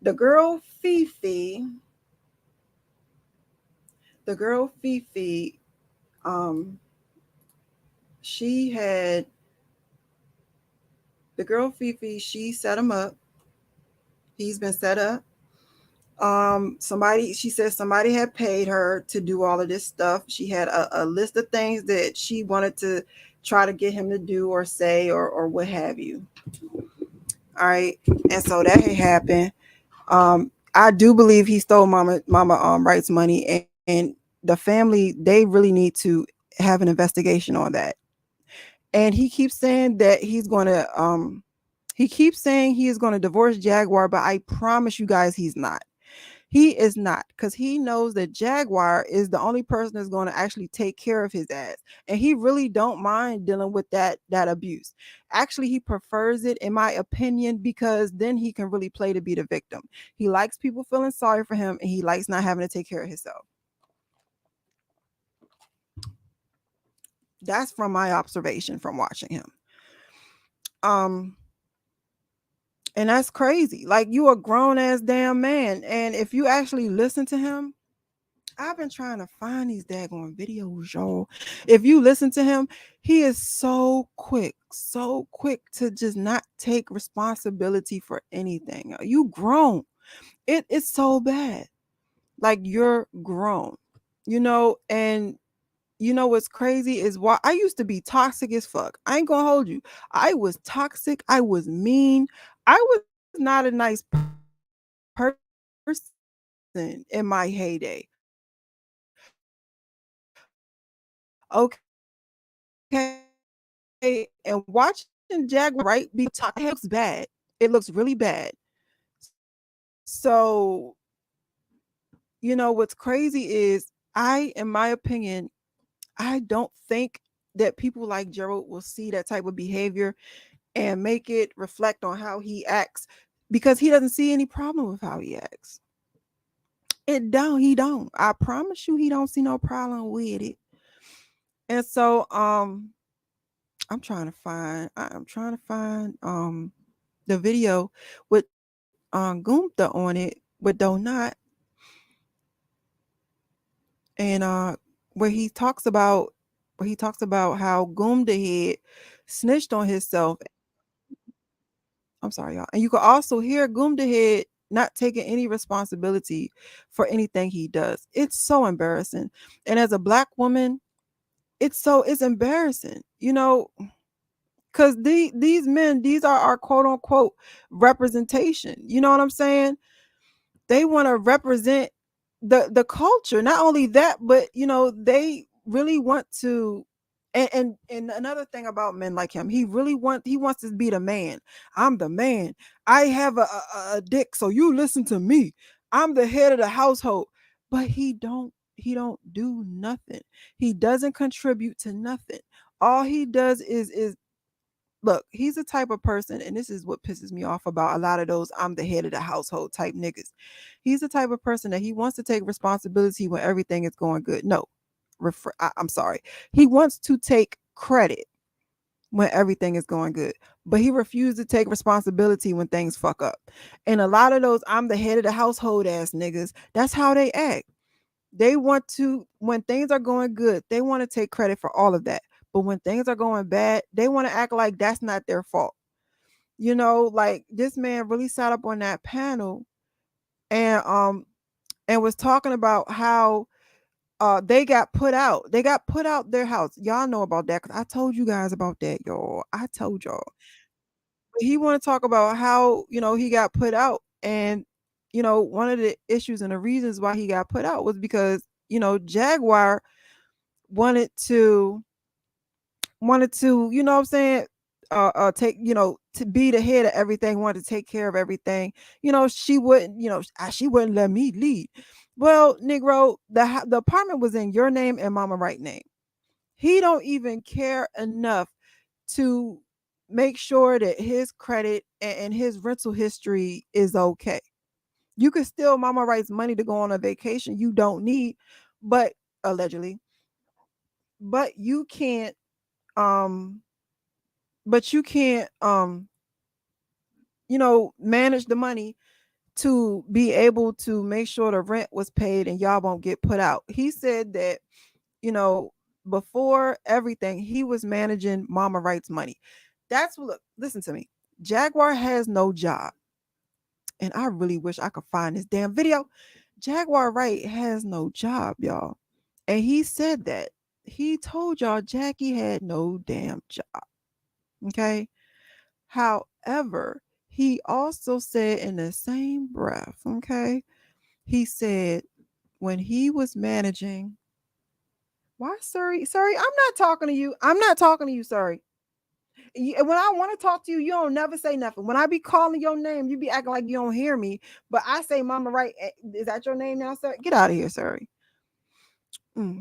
the girl Fifi, um, she had the girl Fifi, she set him up. He's been set up. She said somebody had paid her to do all of this stuff. She had a list of things that she wanted to try to get him to do or say or what have you. All right. And so that had happened. I do believe he stole Mama Wright's money, and the family, they really need to have an investigation on that. And he keeps saying that he keeps saying he is going to divorce Jaguar, but I promise you guys he's not. He is not, because he knows that Jaguar is the only person that's going to actually take care of his ass. And he really don't mind dealing with that abuse. Actually, he prefers it, in my opinion, because then he can really play to be the victim. He likes people feeling sorry for him, and he likes not having to take care of himself. That's from my observation from watching him. And that's crazy. Like, you a grown ass damn man. And if you actually listen to him, I've been trying to find these daggone videos, y'all. If you listen to him, he is so quick to just not take responsibility for anything. You grown. It's so bad. Like, you're grown, and you know what's crazy is why I used to be toxic as fuck. I ain't gonna hold you. I was toxic. I was mean. I was not a nice person in my heyday. Okay. And watching Jaguar Wright be toxic, it looks bad. It looks really bad. So, what's crazy is in my opinion, I don't think that people like Gerald will see that type of behavior and make it reflect on how he acts, because he doesn't see any problem with how he acts. He don't. I promise you, he don't see no problem with it. And so, I'm trying to find the video with Gumta on it with Donut, and where he talks about how Gumda had snitched on himself. I'm sorry, y'all. And you can also hear Gumda had not taking any responsibility for anything he does. It's so embarrassing. And as a Black woman, it's embarrassing, because these men, these are our quote unquote representation. You know what I'm saying? They want to represent the culture. Not only that, but they really want to And another thing about men like him, he wants to be the man. I'm the man. I have a dick, so you listen to me. I'm the head of the household. But he don't do nothing. He doesn't contribute to nothing. All he does is look, he's the type of person, and this is what pisses me off about a lot of those I'm the head of the household type niggas. He's the type of person that he wants to take responsibility when everything is going good. No, I'm sorry. He wants to take credit when everything is going good, but he refused to take responsibility when things fuck up. And a lot of those I'm the head of the household ass niggas, that's how they act. They want to, when things are going good, they want to take credit for all of that. But when things are going bad, they want to act like that's not their fault. Like this man really sat up on that panel and was talking about how they got put out. They got put out their house. Y'all know about that because I told you guys about that, y'all. I told y'all. But he want to talk about how, he got put out. And, one of the issues and the reasons why he got put out was because, Jaguar wanted to you know what I'm saying, take, to be the head of everything, wanted to take care of everything. She wouldn't, she wouldn't let me lead. Well, Negro, the apartment was in your name and Mama Wright name. He don't even care enough to make sure that his credit and his rental history is okay. You can steal Mama Wright's money to go on a vacation you don't need, but allegedly, but you can't um manage the money to be able to make sure the rent was paid and y'all won't get put out. He said that, you know, before everything, he was managing Mama Wright's money. That's what, look, listen to me. Jaguar has no job. And I really wish I could find this damn video. Jaguar Wright has no job, y'all. And he said that. He told y'all Jackie had no damn job. Okay. However, he also said in the same breath, okay, he said when he was managing, why, sorry, I'm not talking to you. I'm not talking to you, sorry. When I want to talk to you, you don't never say nothing. When I be calling your name, you be acting like you don't hear me. But I say, Mama, right? Is that your name now, sir? Get out of here, sorry.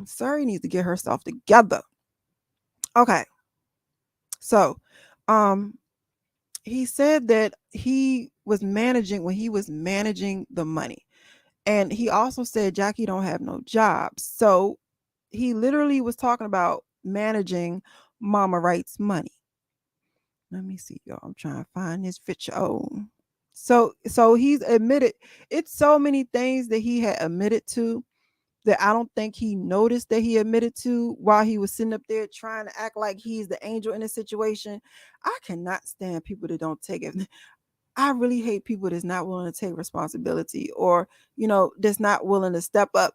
Sorry needs to get herself together. Okay. So, he said that he was managing when he was managing the money. And he also said Jackie don't have no job. So he literally was talking about managing Mama Wright's money. Let me see, y'all. I'm trying to find this video. So he's admitted it's so many things that he had admitted to that I don't think he noticed that he admitted to while he was sitting up there trying to act like he's the angel in the situation. I cannot stand people that don't take it. I really hate people that's not willing to take responsibility or, that's not willing to step up.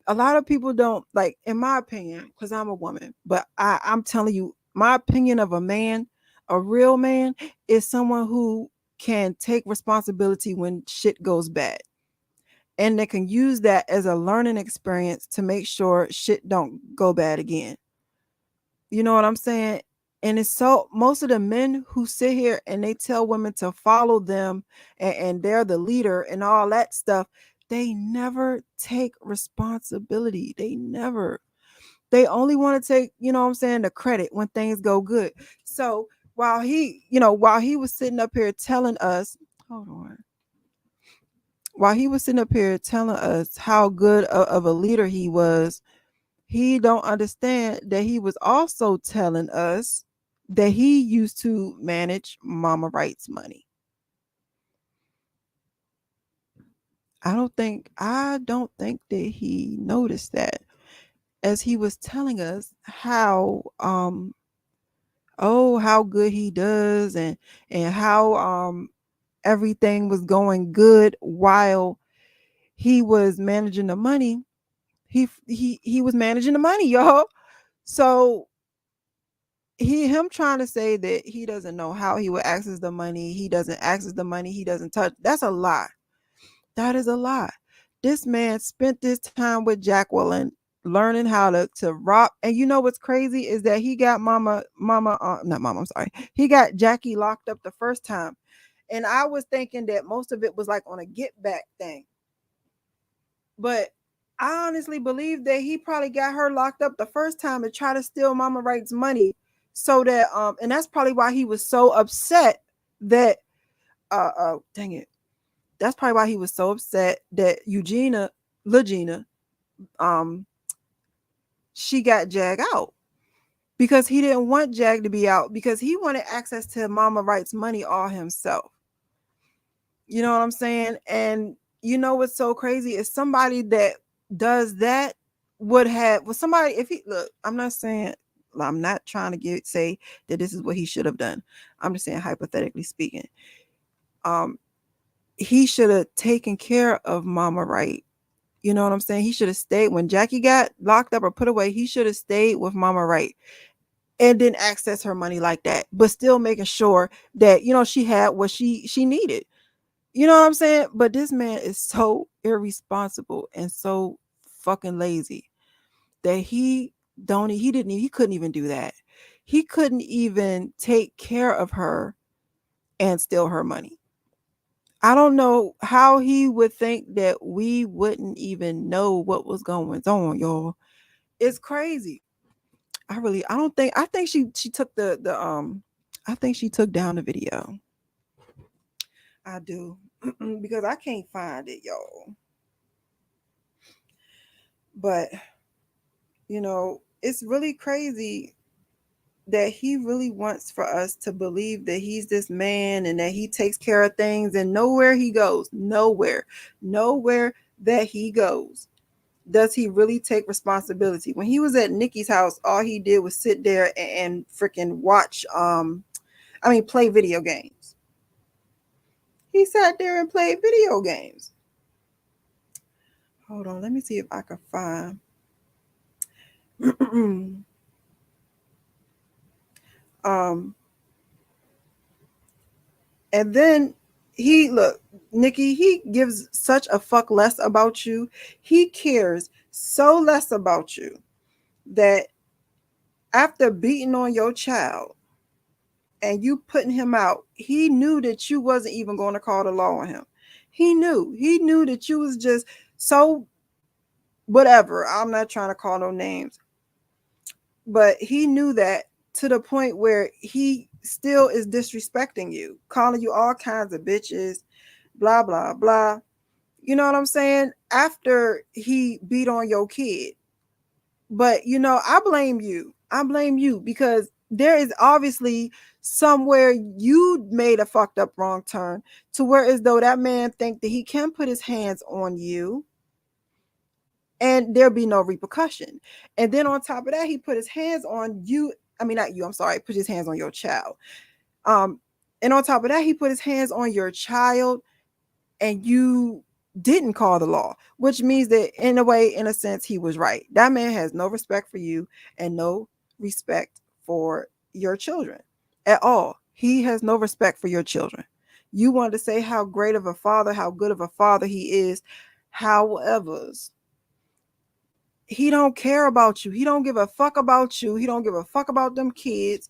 A lot of people don't, like, in my opinion, because I'm a woman, but I'm telling you, my opinion of a man, a real man, is someone who can take responsibility when shit goes bad. And they can use that as a learning experience to make sure shit don't go bad again. You know what I'm saying? And it's so most of the men who sit here and they tell women to follow them and they're the leader and all that stuff, they never take responsibility. They only want to take, the credit when things go good. So while he was sitting up here telling us, hold on. While he was sitting up here telling us how good of a leader he was, he don't understand that he was also telling us that he used to manage Mama Wright's money. I don't think that he noticed that as he was telling us how how good he does and how everything was going good while he was managing the money. He was managing the money, y'all. So him trying to say that he doesn't know how he would access the money, he doesn't access the money, he doesn't touch, that's a lie. That is a lie. This man spent this time with Jacqueline learning how to rob. And you know what's crazy is that he got not mama, I'm sorry. He got Jackie locked up the first time. And I was thinking that most of it was like on a get back thing. But I honestly believe that he probably got her locked up the first time to try to steal Mama Wright's money. So that and that's probably why he was so upset that dang it. That's probably why he was so upset that Legina, um, she got Jag out. Because he didn't want Jag to be out because he wanted access to Mama Wright's money all himself. You know what I'm saying? And you know what's so crazy is somebody that does that would have somebody if he look, I'm not trying to say that this is what he should have done. I'm just saying hypothetically speaking. He should have taken care of Mama Wright. You know what I'm saying? He should have stayed when Jackie got locked up or put away. He should have stayed with Mama Wright and didn't access her money like that, but still making sure that, you know, she had what she needed. You know what I'm saying? But this man is so irresponsible and so fucking lazy that he couldn't even do that. He couldn't even take care of her and steal her money. I don't know how he would think that we wouldn't even know what was going on, y'all. It's crazy. I think she took I think she took down the video. I do. Because I can't find it, y'all. But you know, it's really crazy that he really wants for us to believe that he's this man and that he takes care of things, and nowhere that he goes does he really take responsibility. When he was at Nikki's house, all he did was sit there and freaking watch play video games. He sat there and played video games. Hold on, let me see if I can find and then Nikki, he gives such a fuck less about you. He cares so less about you that after beating on your child and you putting him out, he knew that you wasn't even going to call the law on him. He knew that you was just so whatever. I'm not trying to call no names, but he knew that to the point where he still is disrespecting you, calling you all kinds of bitches, blah, blah, blah. You know what I'm saying? After he beat on your kid. But, you know, I blame you. Because there is obviously somewhere you made a fucked up wrong turn to where as though that man think that he can put his hands on you and there'll be no repercussion. And then on top of that, he put his hands on you. I mean, not you, I'm sorry, put his hands on your child. And on top of that, he put his hands on your child and you didn't call the law, which means that in a sense, he was right. That man has no respect for you and no respect for your children at all. He has no respect for your children. You wanted to say how great of a father, how good of a father he is. However, he don't care about you. He don't give a fuck about you. He don't give a fuck about them kids.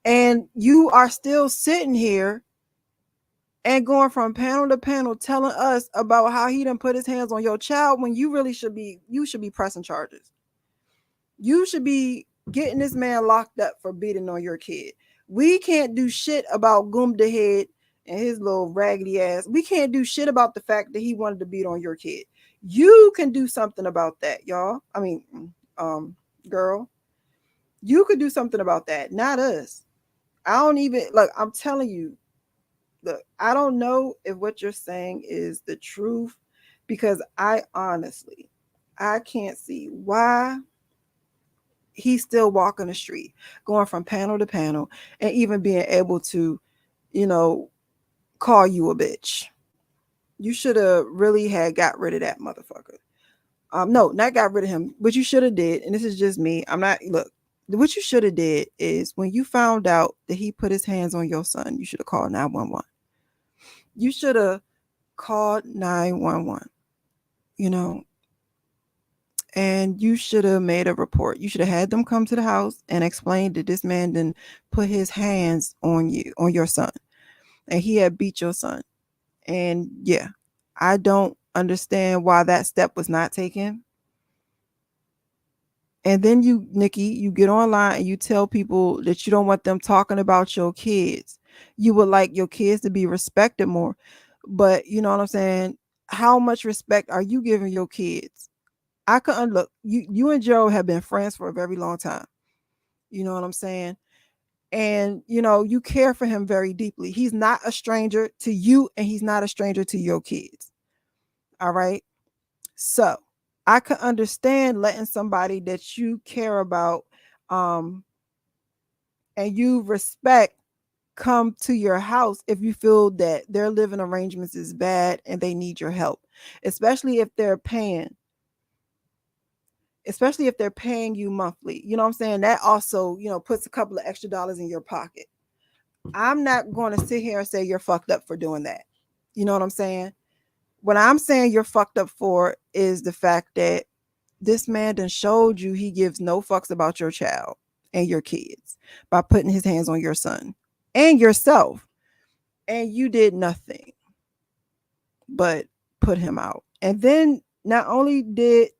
And you are still sitting here and going from panel to panel telling us about how he done put his hands on your child when you really should be pressing charges. You should be getting this man locked up for beating on your kid. We can't do shit about Goomda Head and his little raggedy ass. We can't do shit about the fact that he wanted to beat on your kid. You can do something about that, y'all. I mean, girl, you could do something about that, not us. I don't even look. I'm telling you, look, I don't know if what you're saying is the truth because I can't see why he's still walking the street, going from panel to panel, and even being able to, you know, call you a bitch. You should have really had got rid of that motherfucker. No, not got rid of him. What you should have did, and this is just me. What you should have did is when you found out that he put his hands on your son, you should have called 911. You should have called 911, you know, and you should have made a report. You should have had them come to the house and explain that this man didn't put his hands on you, on your son, and he had beat your son. And yeah, I don't understand why that step was not taken. And then you, Nikki, you get online and you tell people that you don't want them talking about your kids. You would like your kids to be respected more. But you know what I'm saying? How much respect are you giving your kids? I could look, you and Joe have been friends for a very long time. You know what I'm saying? And you care for him very deeply. He's not a stranger to you, and he's not a stranger to your kids. All right. So I could understand letting somebody that you care about um and you respect come to your house if you feel that their living arrangements is bad and they need your help, especially if they're paying especially if they're paying you monthly. You know what I'm saying? That also, puts a couple of extra dollars in your pocket. I'm not going to sit here and say you're fucked up for doing that. You know what I'm saying? What I'm saying you're fucked up for is the fact that this man done showed you he gives no fucks about your child and your kids by putting his hands on your son and yourself. And you did nothing but put him out. And then not only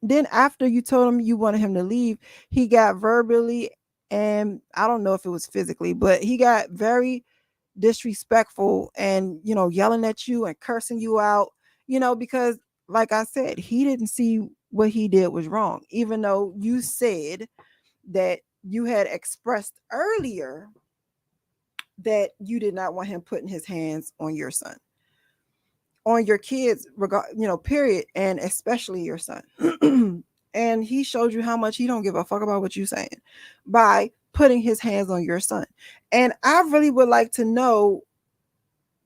then after you told him you wanted him to leave, he got verbally, and I don't know if it was physically, but he got very disrespectful and yelling at you and cursing you out, because like I said, he didn't see what he did was wrong, even though you said that you had expressed earlier that you did not want him putting his hands on your son, on your kids, period, and especially your son. And he showed you how much he don't give a fuck about what you're saying by putting his hands on your son. And I really would like to know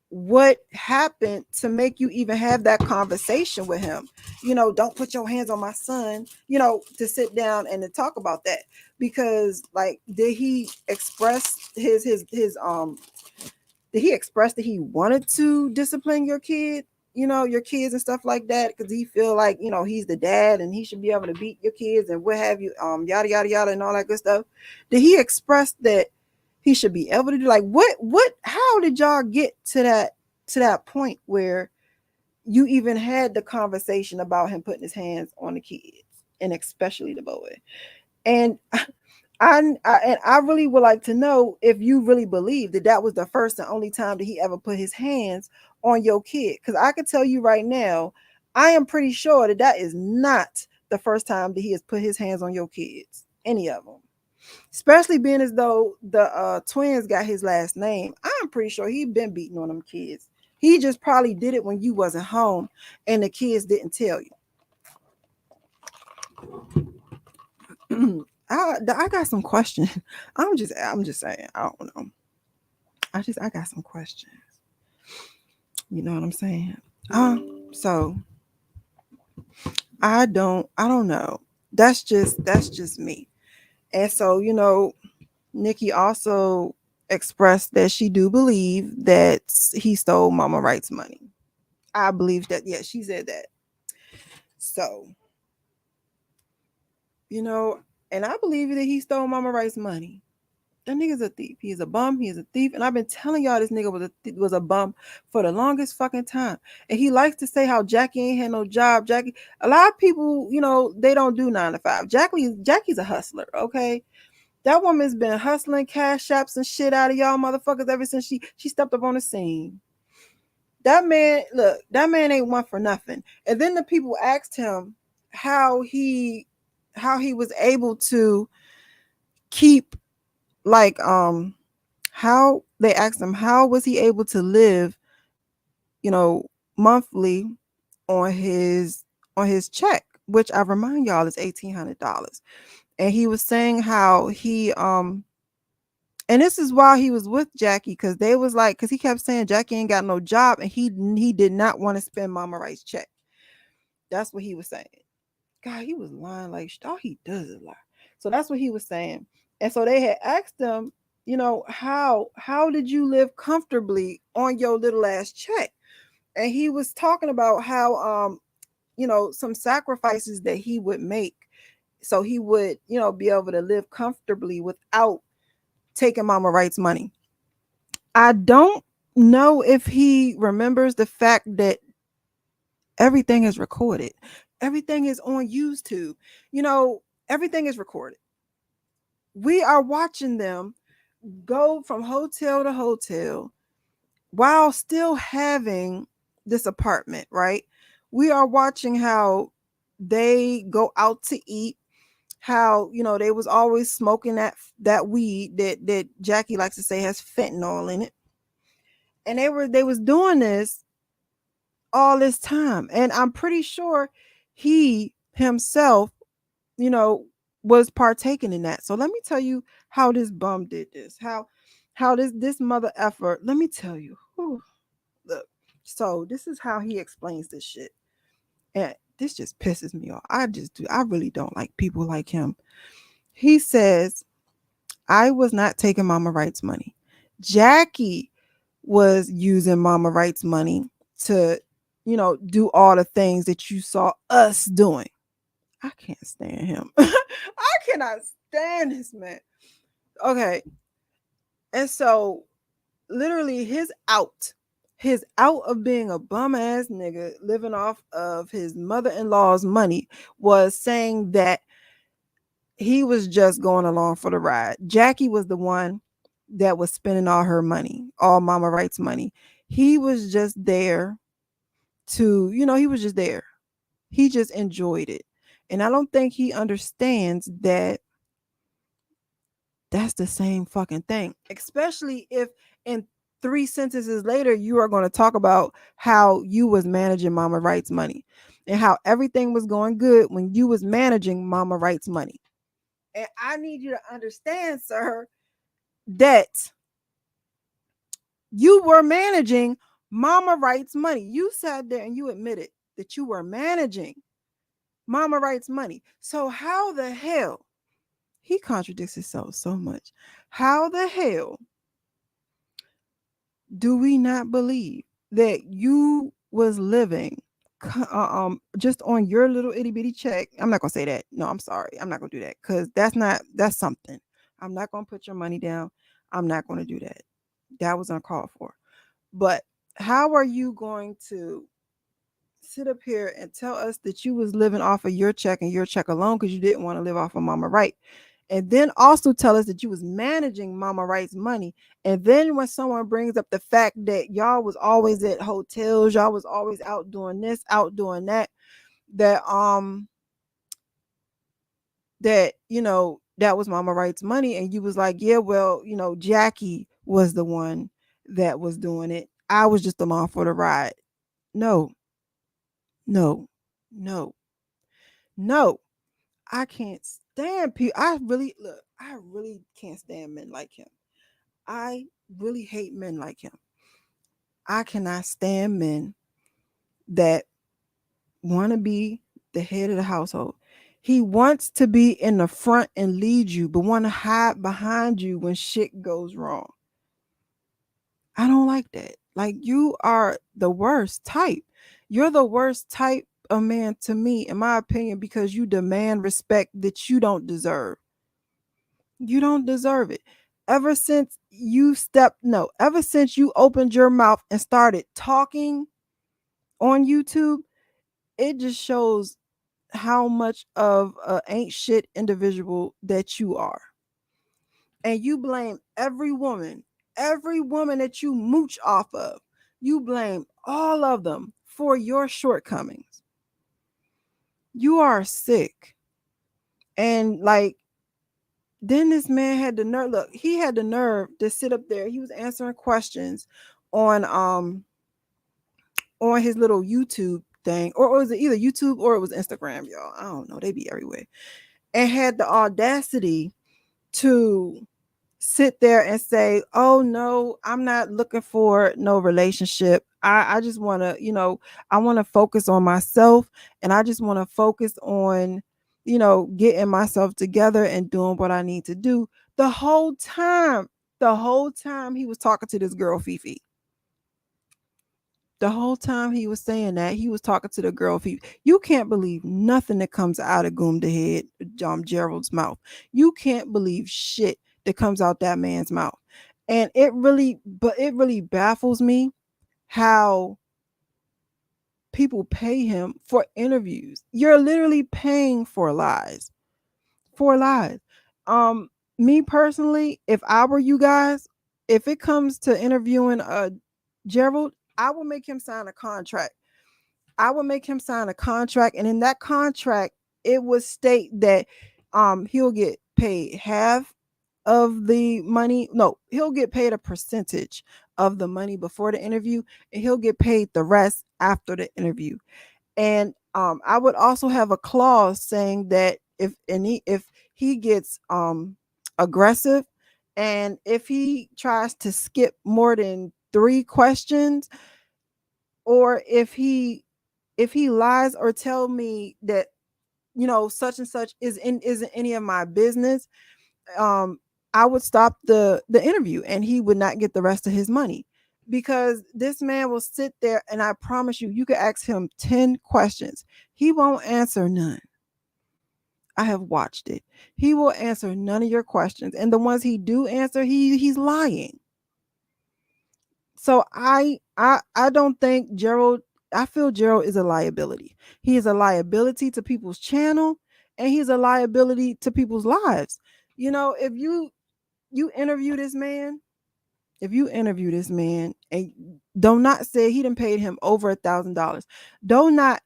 what happened to make you even have that conversation with him. Don't put your hands on my son, to sit down and to talk about that. Because like, did he express did he express that he wanted to discipline your kid, your kids and stuff like that? Because he feel like, he's the dad and he should be able to beat your kids and what have you, yada yada yada and all that good stuff. Did he express that he should be able to do, like, how did y'all get to that point where you even had the conversation about him putting his hands on the kids and especially the boy? And I really would like to know if you really believe that that was the first and only time that he ever put his hands on your kid. Because I can tell you right now, I am pretty sure that that is not the first time that he has put his hands on your kids, any of them. Especially being as though the twins got his last name. I'm pretty sure he been beating on them kids. He just probably did it when you wasn't home and the kids didn't tell you. I got some questions. I'm just saying. I don't know. I got some questions. You know what I'm saying? So I don't know. That's just me. And so, Nikki also expressed that she do believe that he stole Mama Wright's money. I believe that. Yeah, she said that. So, and I believe that he stole Mama Wright's money. That nigga's a thief. He is a bum. He is a thief. And I've been telling y'all this nigga was a bum for the longest fucking time. And he likes to say how Jackie ain't had no job. Jackie, a lot of people, they don't do 9 to 5. Jackie's a hustler, okay? That woman's been hustling cash apps and shit out of y'all motherfuckers ever since she stepped up on the scene. That man ain't one for nothing. And then the people asked him how he was able to keep, like, how they asked him how was he able to live, monthly on his check, which I remind y'all is $1,800. And he was saying how he and this is why he was with Jackie, because they was like, because he kept saying Jackie ain't got no job, and he did not want to spend Mama Wright's check. That's what he was saying. God, he was lying like all he does is lie. So that's what he was saying. And so they had asked him, how did you live comfortably on your little ass check? And he was talking about how some sacrifices that he would make so he would, be able to live comfortably without taking Mama Wright's money. I don't know if he remembers the fact that everything is recorded. Everything is on YouTube. Everything is recorded. We are watching them go from hotel to hotel while still having this apartment, right? We are watching how they go out to eat, how they was always smoking that weed that Jackie likes to say has fentanyl in it. And they was doing this all this time. And I'm pretty sure he himself, you know, was partaking in that. So let me tell you how this bum did this. How this mother effort. Let me tell you. Whew, look. So this is how he explains this shit. And this just pisses me off. I really don't like people like him. He says, I was not taking Mama Wright's money. Jackie was using Mama Wright's money to, do all the things that you saw us doing. I can't stand him. I cannot stand this man. Okay. And so literally his out of being a bum ass nigga living off of his mother-in-law's money was saying that he was just going along for the ride. Jackie was the one that was spending all her money, all Mama Wright's money. He was just there he was just there. He just enjoyed it. And I don't think he understands that that's the same fucking thing, especially if in 3 sentences later you are going to talk about how you was managing Mama Wright's money and how everything was going good when you was managing Mama Wright's money. And I need you to understand, sir, that you were managing Mama Wright's money. You sat there and you admitted that you were managing Mama Wright's money. So how the hell, he contradicts himself so much. How the hell do we not believe that you was living just on your little itty bitty check? I'm not gonna say that. No, I'm sorry. I'm not gonna do that because that's something. I'm not gonna put your money down. I'm not gonna do that. That was uncalled for. But how are you going to sit up here and tell us that you was living off of your check and your check alone because you didn't want to live off of Mama Wright? And then also tell us that you was managing Mama Wright's money. And then when someone brings up the fact that y'all was always at hotels, y'all was always out doing this, out doing that, that that was Mama Wright's money, and you was like, yeah, well, Jackie was the one that was doing it. I was just along for the ride. No, no, no, no. I can't stand people. I really can't stand men like him. I really hate men like him. I cannot stand men that want to be the head of the household. He wants to be in the front and lead you, but want to hide behind you when shit goes wrong. I don't like that. Like, you are the worst type. You're the worst type of man to me, in my opinion, because you demand respect that you don't deserve. You don't deserve it. Ever since ever since you opened your mouth and started talking on YouTube, it just shows how much of a ain't shit individual that you are. And you blame every woman that you mooch off of. You blame all of them for your shortcomings. You are sick. And like, then this man had the nerve. Look, he had the nerve to sit up there. He was answering questions on his little YouTube thing, or was it either YouTube or it was Instagram, y'all? I don't know. They be everywhere. And had the audacity to sit there and say, oh no, I'm not looking for no relationship. I just want to, I want to focus on myself, and I just want to focus on, getting myself together and doing what I need to do. The whole time he was talking to this girl, Fifi. The whole time he was saying that, he was talking to the girl. You can't believe nothing that comes out of Goom the Head, Gerald's mouth. You can't believe shit that comes out that man's mouth. And it really baffles me how people pay him for interviews. You're literally paying for lies. For lies. Um, Me personally, if I were you guys, if it comes to interviewing Gerald, I will make him sign a contract. I would make him sign a contract, and in that contract, it would state that he'll get paid half of the money. No, he'll get paid a percentage of the money before the interview, and he'll get paid the rest after the interview. And I would also have a clause saying that if he gets aggressive, and if he tries to skip more than 3 questions, or if he lies or tell me that such and such isn't any of my business, um I would stop the interview, and he would not get the rest of his money, because this man will sit there, and I promise you could ask him 10 questions, he won't answer none. I have watched it. He will answer none of your questions, and the ones he do answer, he's lying. So I don't think Gerald. I feel Gerald is a liability. He is a liability to people's channel, and he's a liability to people's lives. If you interview this man, and do not say he done paid him over $1,000. Do not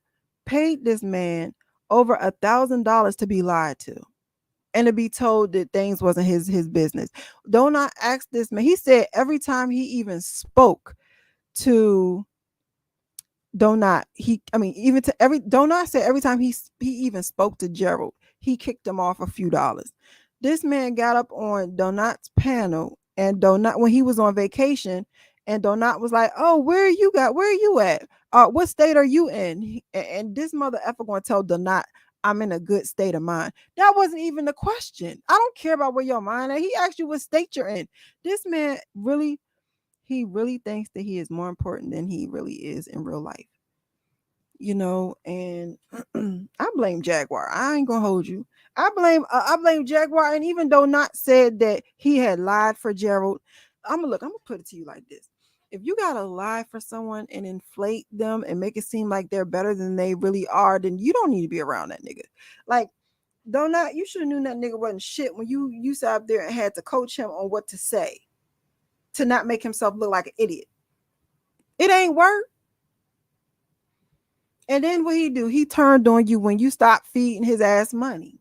paid this man over $1,000 to be lied to and to be told that things wasn't his business. Do not ask this man. He said every time he even spoke to Donut, even to Donut said every time he even spoke to Gerald, he kicked him off a few dollars. This man got up on Donut's panel, and Donut, when he was on vacation, and Donut was like, "Oh, where are you at? What state are you in?" And this mother effer gonna tell Donut, "I'm in a good state of mind." That wasn't even the question. I don't care about where your mind at. He asked you what state you're in. This man really, he really thinks that he is more important than he really is in real life. And I blame Jaguar. I ain't gonna hold you. I blame Jaguar, and even though not said that he had lied for Gerald, I'm gonna put it to you like this. If you gotta lie for someone and inflate them and make it seem like they're better than they really are, then you don't need to be around that nigga. Like, Donut, you should have knew that nigga wasn't shit when you sat up there and had to coach him on what to say to not make himself look like an idiot. It ain't work. And then what he do? He turned on you when you stopped feeding his ass money.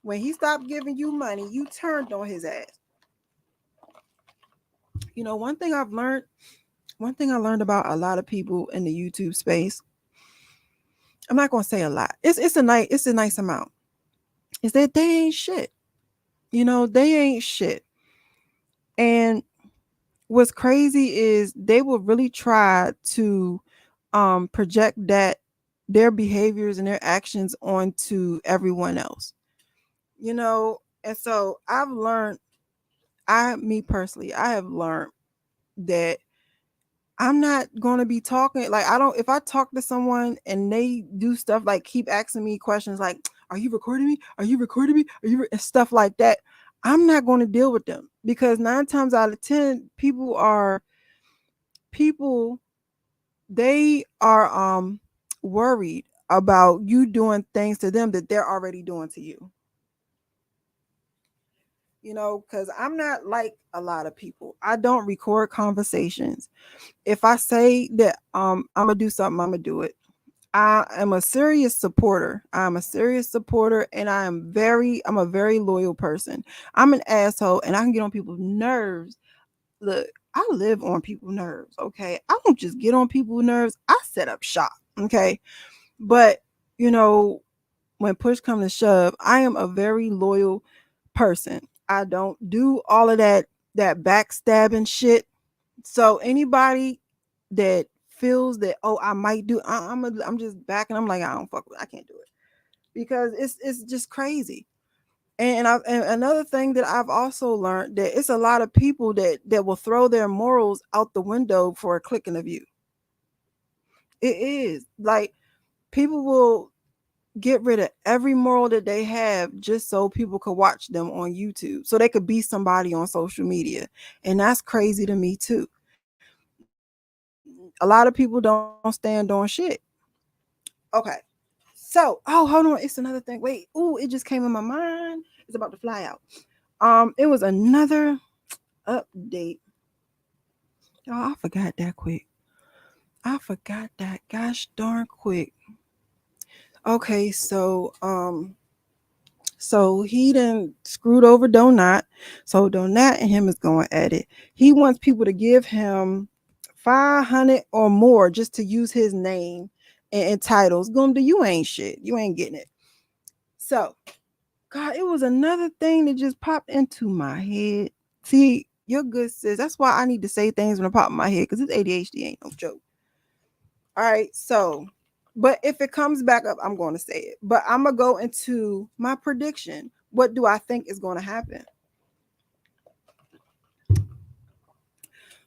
When he stopped giving you money, you turned on his ass. One thing I learned about a lot of people in the YouTube space, I'm not gonna say a lot. It's a nice amount. Is that they ain't shit. They ain't shit. And what's crazy is they will really try to project that their behaviors and their actions onto everyone else. And so I have learned that I'm not going to be talking like if I talk to someone and they do stuff like keep asking me questions like, "Are you recording me? Are you recording me? And stuff like that, I'm not going to deal with them, because 9 times out of 10 they are worried about you doing things to them that they're already doing to you. Because I'm not like a lot of people. I don't record conversations. If I say that I'm gonna do something, I'm gonna do it. I am a serious supporter. I'm a serious supporter, and I'm a very loyal person. I'm an asshole, and I can get on people's nerves. Look, I live on people's nerves, okay? I don't just get on people's nerves. I set up shop, okay? But, when push comes to shove, I am a very loyal person. I don't do all of that backstabbing shit. So anybody that feels that, oh, I might do, I'm just backing. I'm like, I don't fuck with it. I can't do it, because it's just crazy. And another thing that I've also learned, that it's a lot of people that will throw their morals out the window for a click and a view. It is like people will get rid of every moral that they have just so people could watch them on YouTube, so they could be somebody on social media, and that's crazy to me too. A lot of people don't stand on shit. Okay, so hold on, it's another thing. Wait, ooh, it just came in my mind. It's about to fly out. It was another update. Oh, I forgot that quick. I forgot that gosh darn quick. Okay, so he done screwed over Donut. So Donut and him is going at it. He wants people to give him 500 or more just to use his name and titles. Gumda, you ain't shit. You ain't getting it. So, God, it was another thing that just popped into my head. See, you're good, sis. That's why I need to say things when it pop in my head, because this ADHD ain't no joke. All right, so, but if it comes back up, I'm going to say it. But I'm going to go into my prediction. What do I think is going to happen?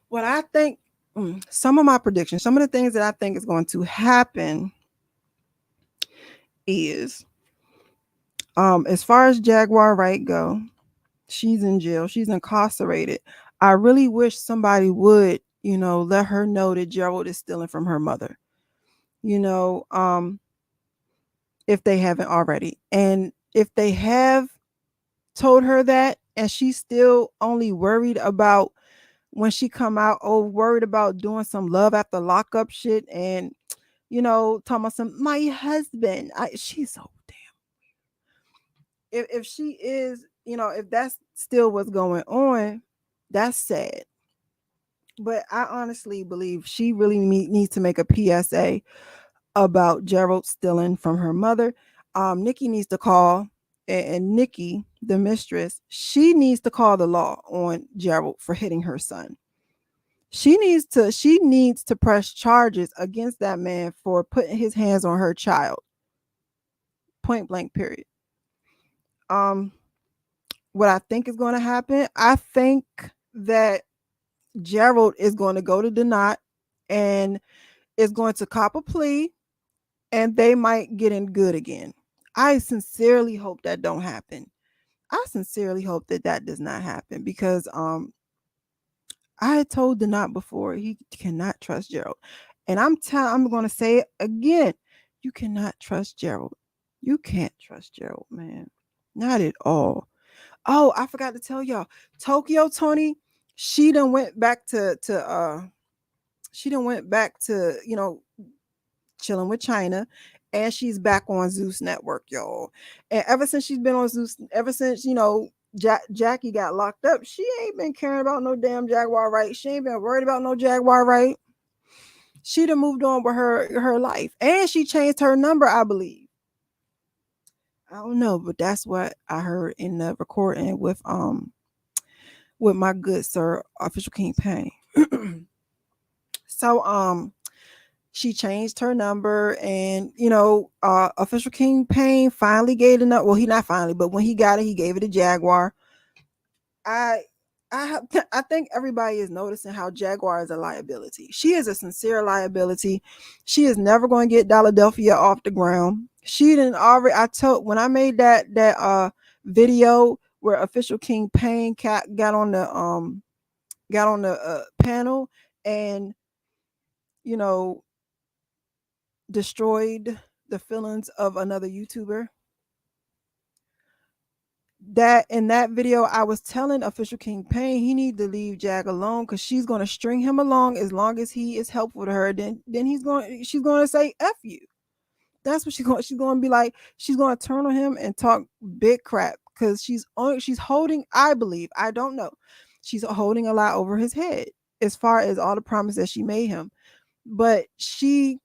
What I think, some of my predictions, some of the things that I think is going to happen is, as far as Jaguar Wright go, she's in jail. She's incarcerated. I really wish somebody would, let her know that Gerald is stealing from her mother. You know, if they haven't already. And if they have told her that and she's still only worried about when she come out, or worried about doing some love after lockup shit and, talking about some my husband. She's so damn. If she is, if that's still what's going on, that's sad. But I honestly believe she really needs to make a PSA about Gerald stealing from her mother. Nikki needs to call, and Nikki, the mistress, she needs to call the law on Gerald for hitting her son. She needs to press charges against that man for putting his hands on her child. Point blank, period. Um, what I think is going to happen, I think that Gerald is going to go to Denot and is going to cop a plea, and they might get in good again. I sincerely hope that don't happen. I sincerely hope that that does not happen, because I had told Denot before, he cannot trust Gerald. And I'm going to say it again. You cannot trust Gerald. You can't trust Gerald, man. Not at all. Oh, I forgot to tell y'all. Tokyo Tony, she done went back to chilling with China, and she's back on Zeus Network, y'all. And ever since she's been on Zeus, ever since Jackie got locked up, she ain't been caring about no damn Jaguar Wright. She ain't been worried about no Jaguar Wright. She done moved on with her life, and she changed her number, I believe. I don't know, but that's what I heard in the recording with my good sir, Official King Payne. So she changed her number, and Official King Payne finally gave it up. Well, he not finally, but when he got it, he gave it to Jaguar. I I think everybody is noticing how Jaguar is a liability. She is a sincere liability. She is never going to get Philadelphia off the ground. She didn't already. I told when I made that video where Official King Payne got on the panel and you know destroyed the feelings of another YouTuber. That in that video, I was telling Official King Payne he need to leave Jag alone, because she's going to string him along as long as he is helpful to her. Then she's going to say F you. That's what she's going to be like. She's going to turn on him and talk big crap, because she's holding, I believe, I don't know, she's holding a lot over his head as far as all the promises that she made him. But she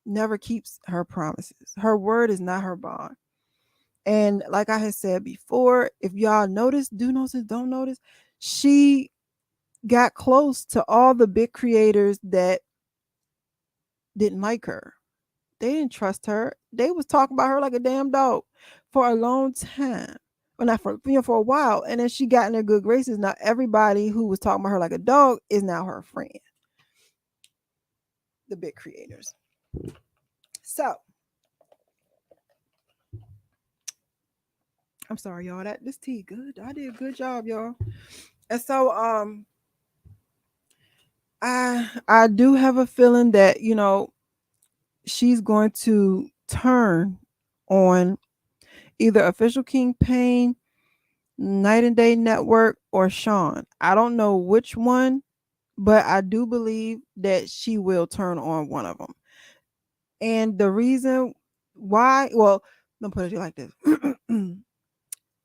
never keeps her promises. Her word is not her bond. And like I had said before, if y'all notice, do notice, don't notice, she got close to all the big creators that didn't like her. They didn't trust her. They was talking about her like a damn dog for a long time. Well, not for a while. And then she got in their good graces. Now everybody who was talking about her like a dog is now her friend. The big creators. So I'm sorry, y'all. That this tea good. I did a good job, y'all. And so I do have a feeling that, she's going to turn on either Official King Payne, Night and Day Network, or Sean. I don't know which one, but I do believe that she will turn on one of them. And the reason why, well, let me put it like this.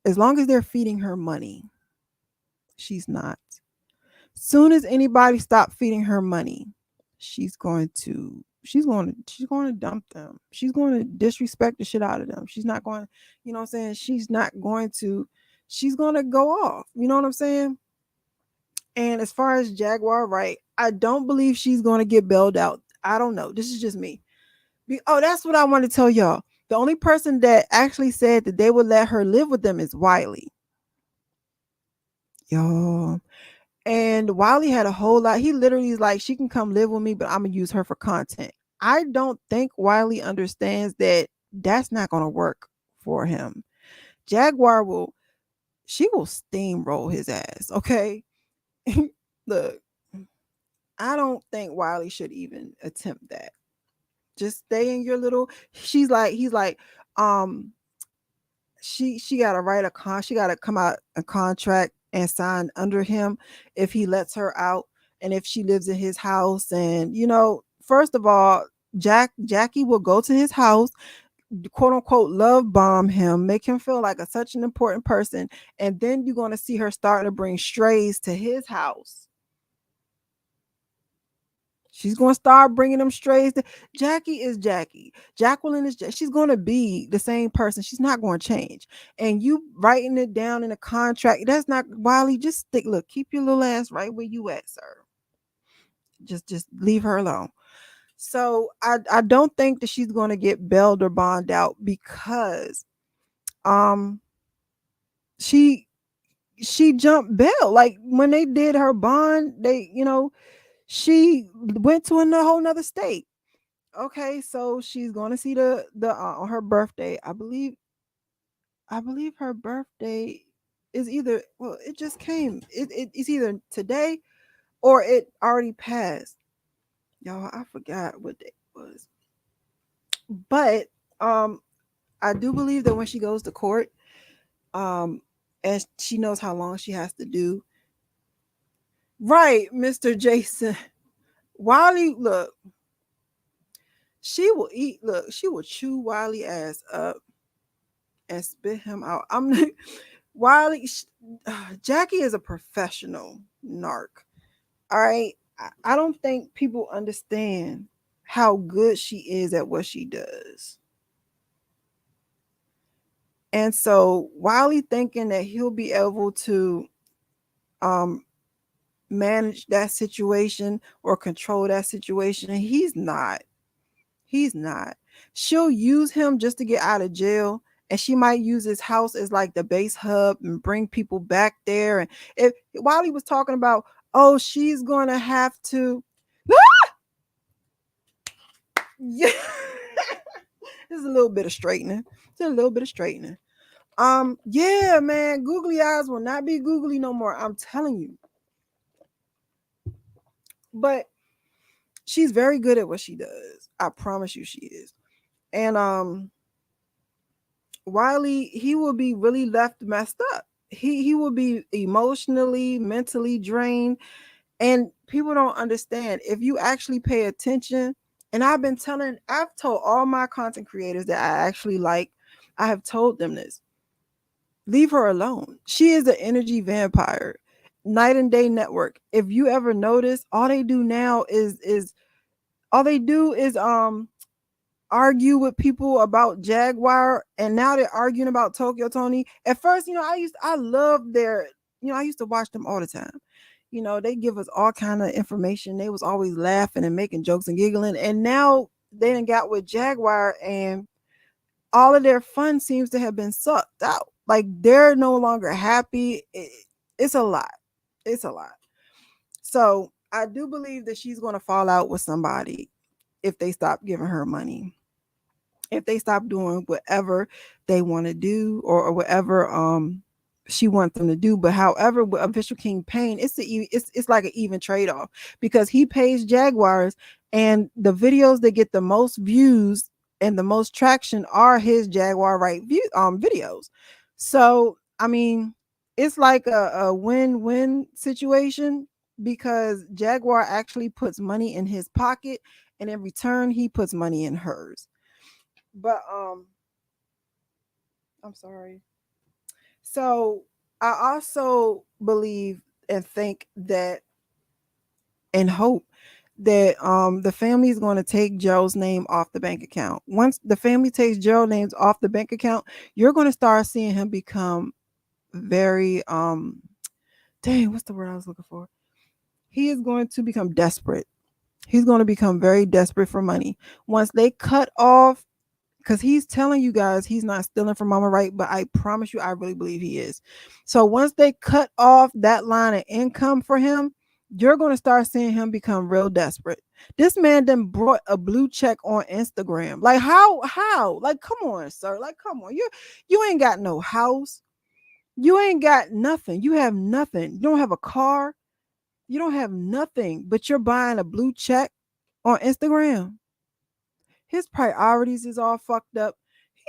As long as they're feeding her money, she's not. Soon as anybody stop feeding her money, she's going to dump them. She's going to disrespect the shit out of them. She's not going, what I'm saying? She's going to go off. You know what I'm saying? And as far as Jaguar Wright, I don't believe she's going to get bailed out. I don't know. This is just me. Oh, that's what I want to tell y'all. The only person that actually said that they would let her live with them is Wiley. Y'all. And Wiley had a whole lot. He literally is like, she can come live with me, but I'm going to use her for content. I don't think Wiley understands that that's not going to work for him. Jaguar she will steamroll his ass. Okay. Look, I don't think Wiley should even attempt that. Just stay in your little, he's like, she got to she got to come out a contract and sign under him if he lets her out and if she lives in his house. And first of all, Jackie will go to his house, quote unquote, love bomb him, make him feel like such an important person, and then you're going to see her starting to bring strays to his house. She's going to start bringing them strays. Jackie is Jackie. Jacqueline is she's going to be the same person. She's not going to change. And you writing it down in a contract, that's not Wiley. Just look, keep your little ass right where you at, sir. Just leave her alone. So I don't think that she's going to get bailed or bond out because she jumped bail. Like when they did her bond, she went to a whole nother state. Okay, so she's going to see the on her birthday. I believe her birthday is either, well, it just came. It's either today or it already passed. Y'all, I forgot what day it was. But I do believe that when she goes to court, and she knows how long she has to do. Right, Mr. Jason. Wiley, look, she will chew Wiley ass up and spit him out. Wiley, Jackie is a professional narc. All right. I don't think people understand how good she is at what she does. And so Wiley thinking that he'll be able to manage that situation or control that situation, he's not. He's not. She'll use him just to get out of jail, and she might use his house as like the base hub and bring people back there. And if while he was talking about, oh, she's going to have to, yeah, there's a little bit of straightening. Just a little bit of straightening. Yeah, man, googly eyes will not be googly no more. I'm telling you. But she's very good at what she does. I promise you she is. And Wiley, he will be really left messed up. He will be emotionally, mentally drained. And people don't understand. If you actually pay attention, and I've told all my content creators that I actually like, I have told them this. Leave her alone. She is an energy vampire. Night and Day Network. If you ever notice, all they do now is argue with people about Jaguar, and now they're arguing about Tokyo Tony. At first, I loved I used to watch them all the time. They give us all kind of information. They was always laughing and making jokes and giggling. And now they done got with Jaguar, and all of their fun seems to have been sucked out. Like they're no longer happy. It's a lot. It's a lot. So I do believe that she's going to fall out with somebody. if they stop giving her money, if they stop doing whatever they want to do, or whatever she wants them to do. But however, with Official King Payne, it's like an even trade-off, because he pays Jaguars, and the videos that get the most views and the most traction are his Jaguar Wright videos. So I mean, it's like a win-win situation, because Jaguar actually puts money in his pocket, and in return he puts money in hers. But I'm sorry. So I also believe and think that, and hope that the family is going to take Gerald's name off the bank account. Once the family takes Gerald's names off the bank account, you're going to start seeing him become very dang, what's the word I was looking for? He is going to become desperate. He's going to become very desperate for money. Once they cut off, because he's telling you guys he's not stealing from Mama Wright, but I promise you, I really believe he is. So once they cut off that line of income for him, you're going to start seeing him become real desperate. This man then brought a blue check on Instagram. Like how? Like, come on, sir. Like, come on. You ain't got no house. You ain't got nothing. You have nothing. You don't have a car. You don't have nothing, but you're buying a blue check on Instagram. His priorities is all fucked up.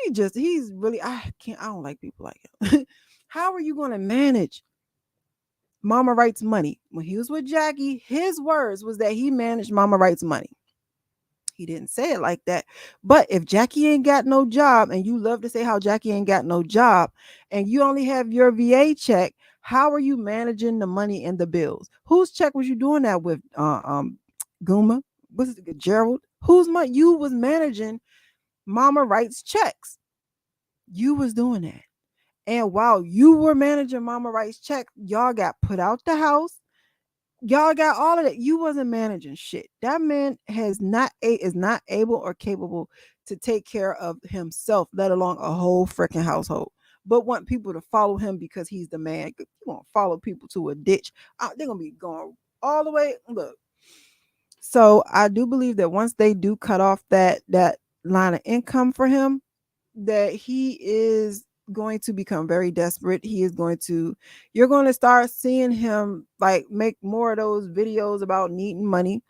He's really, I don't like people like him. How are you going to manage Mama Wright's money? When he was with Jackie, his words was that he managed Mama Wright's money. He didn't say it like that. But if Jackie ain't got no job, and you love to say how Jackie ain't got no job, and you only have your VA check, how are you managing the money and the bills? Whose check was you doing that with? Guma? Was it Gerald? Whose money? You was managing Mama Wright's checks. You was doing that. And while you were managing Mama Wright's check, y'all got put out the house. Y'all got all of that. You wasn't managing shit. That man is not able or capable to take care of himself, let alone a whole freaking household. But want people to follow him because he's the man. You gonna follow people to a ditch. They're gonna be going all the way. Look. So I do believe that once they do cut off that line of income for him, that he is going to become very desperate. You're going to start seeing him like make more of those videos about needing money.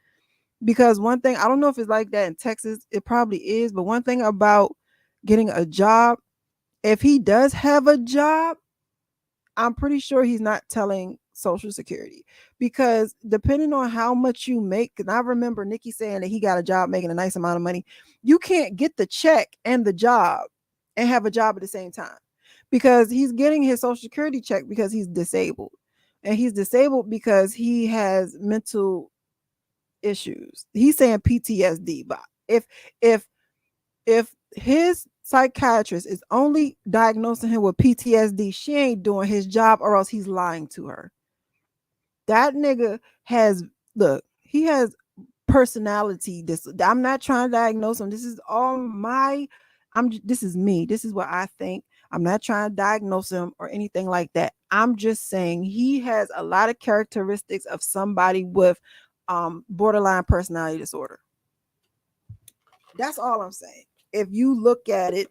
Because one thing, I don't know if it's like that in Texas, it probably is, but one thing about getting a job, if he does have a job, I'm pretty sure he's not telling Social Security, because depending on how much you make, and I remember Nikki saying that he got a job making a nice amount of money, you can't get the check and the job and have a job at the same time, because he's getting his Social Security check because he's disabled, and he's disabled because he has mental issues. He's saying PTSD, but if his psychiatrist is only diagnosing him with PTSD, she ain't doing his job, or else he's lying to her. That nigga has, look, he has personality. I'm not trying to diagnose him. This is all this is me. This is what I think. I'm not trying to diagnose him or anything like that. I'm just saying he has a lot of characteristics of somebody with borderline personality disorder. That's all I'm saying. If you look at it,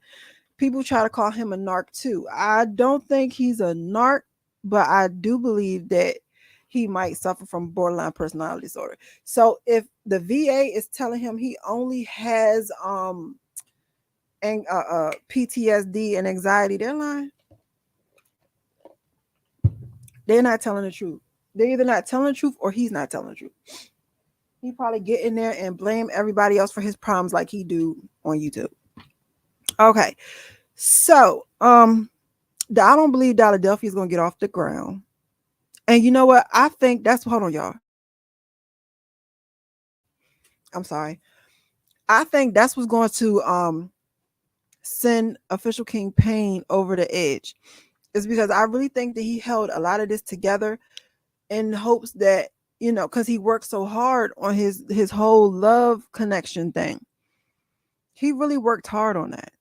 people try to call him a narc too. I don't think he's a narc, but I do believe that he might suffer from borderline personality disorder. So if the VA is telling him he only has PTSD and anxiety, they're lying. They're not telling the truth. They're either not telling the truth or he's not telling the truth. He probably get in there and blame everybody else for his problems like he do on YouTube. Okay. So, I don't believe Philadelphia is going to get off the ground. And you know what? I think hold on, y'all. I'm sorry. I think that's what's going to send Official King Payne over the edge. Is because I really think that he held a lot of this together in hopes that, because he worked so hard on his whole love connection thing. He really worked hard on that.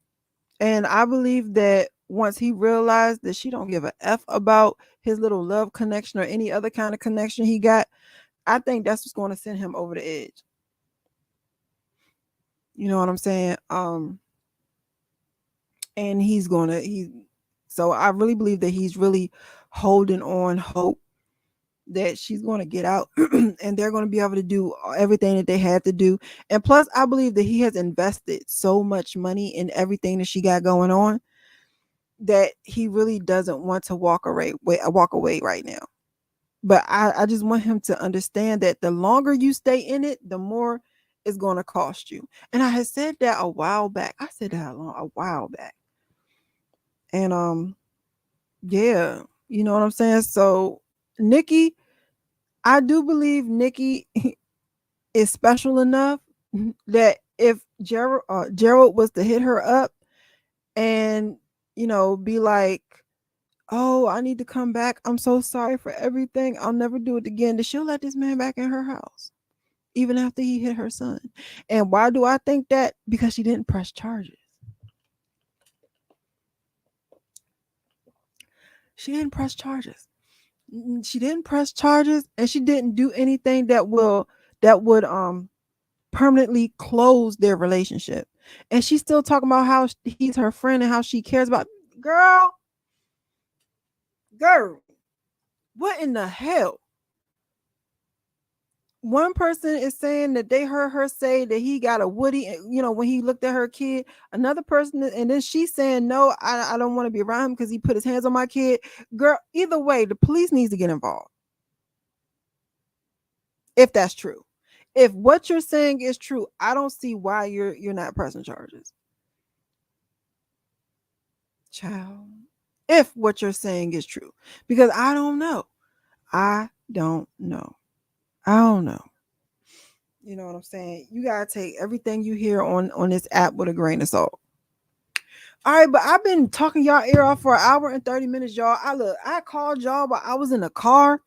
And I believe that once he realized that she don't give a F about his little love connection or any other kind of connection he got, I think that's what's going to send him over the edge. You know what I'm saying? And so I really believe that he's really holding on hope that she's going to get out and they're going to be able to do everything that they had to do. And plus, I believe that he has invested so much money in everything that she got going on that he really doesn't want to walk away right now. But I just want him to understand that the longer you stay in it, the more it's going to cost you. And I had said that a while back. I said that a while back. And yeah, you know what I'm saying? So Nikki, I do believe Nikki is special enough that if Gerald was to hit her up and be like, "Oh, I need to come back. I'm so sorry for everything. I'll never do it again," that she'll let this man back in her house, even after he hit her son. And why do I think that? Because she didn't press charges. She didn't press charges. She didn't press charges, and she didn't do anything that would permanently close their relationship. And she's still talking about how he's her friend and how she cares about. Girl, what in the hell? One person is saying that they heard her say that he got a Woody, when he looked at her kid. Another person, and then she's saying, no, I don't want to be around him because he put his hands on my kid. Girl, either way, the police needs to get involved. If that's true. If what you're saying is true, I don't see why you're not pressing charges. Child. If what you're saying is true. Because I don't know. I don't know. I don't know. You know what I'm saying? You gotta take everything you hear on this app with a grain of salt. All right, but I've been talking y'all ear off for an hour and 30 minutes, y'all. I called y'all, but I was in the car.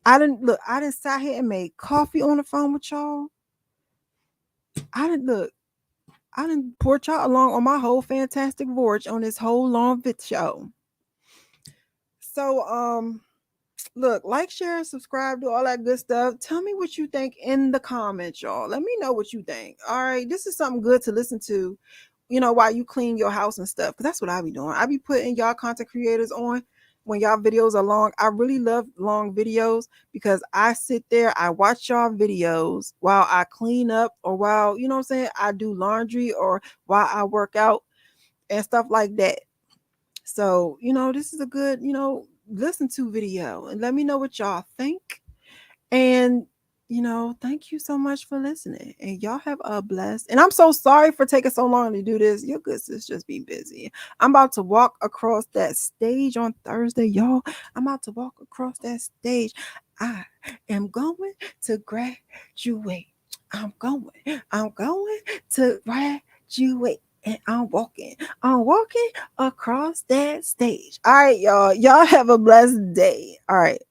I didn't sat here and made coffee on the phone with y'all. I didn't pour y'all along on my whole fantastic voyage on this whole long vid show. So look, like, share, subscribe, do all that good stuff. Tell me what you think in the comments, y'all. Let me know what you think. All right, this is something good to listen to, while you clean your house and stuff. Because that's what I be doing. I be putting y'all content creators on when y'all videos are long. I really love long videos because I sit there, I watch y'all videos while I clean up, or while, you know what I'm saying, I do laundry, or while I work out and stuff like that. So, this is a good, listen to video, and let me know what y'all think. And, thank you so much for listening. And y'all have a blessed. And I'm so sorry for taking so long to do this. Your good sis just be busy. I'm about to walk across that stage on Thursday, y'all. I'm about to walk across that stage. I am going to graduate. I'm going to graduate. And I'm walking across that stage. All right, y'all. Y'all have a blessed day. All right.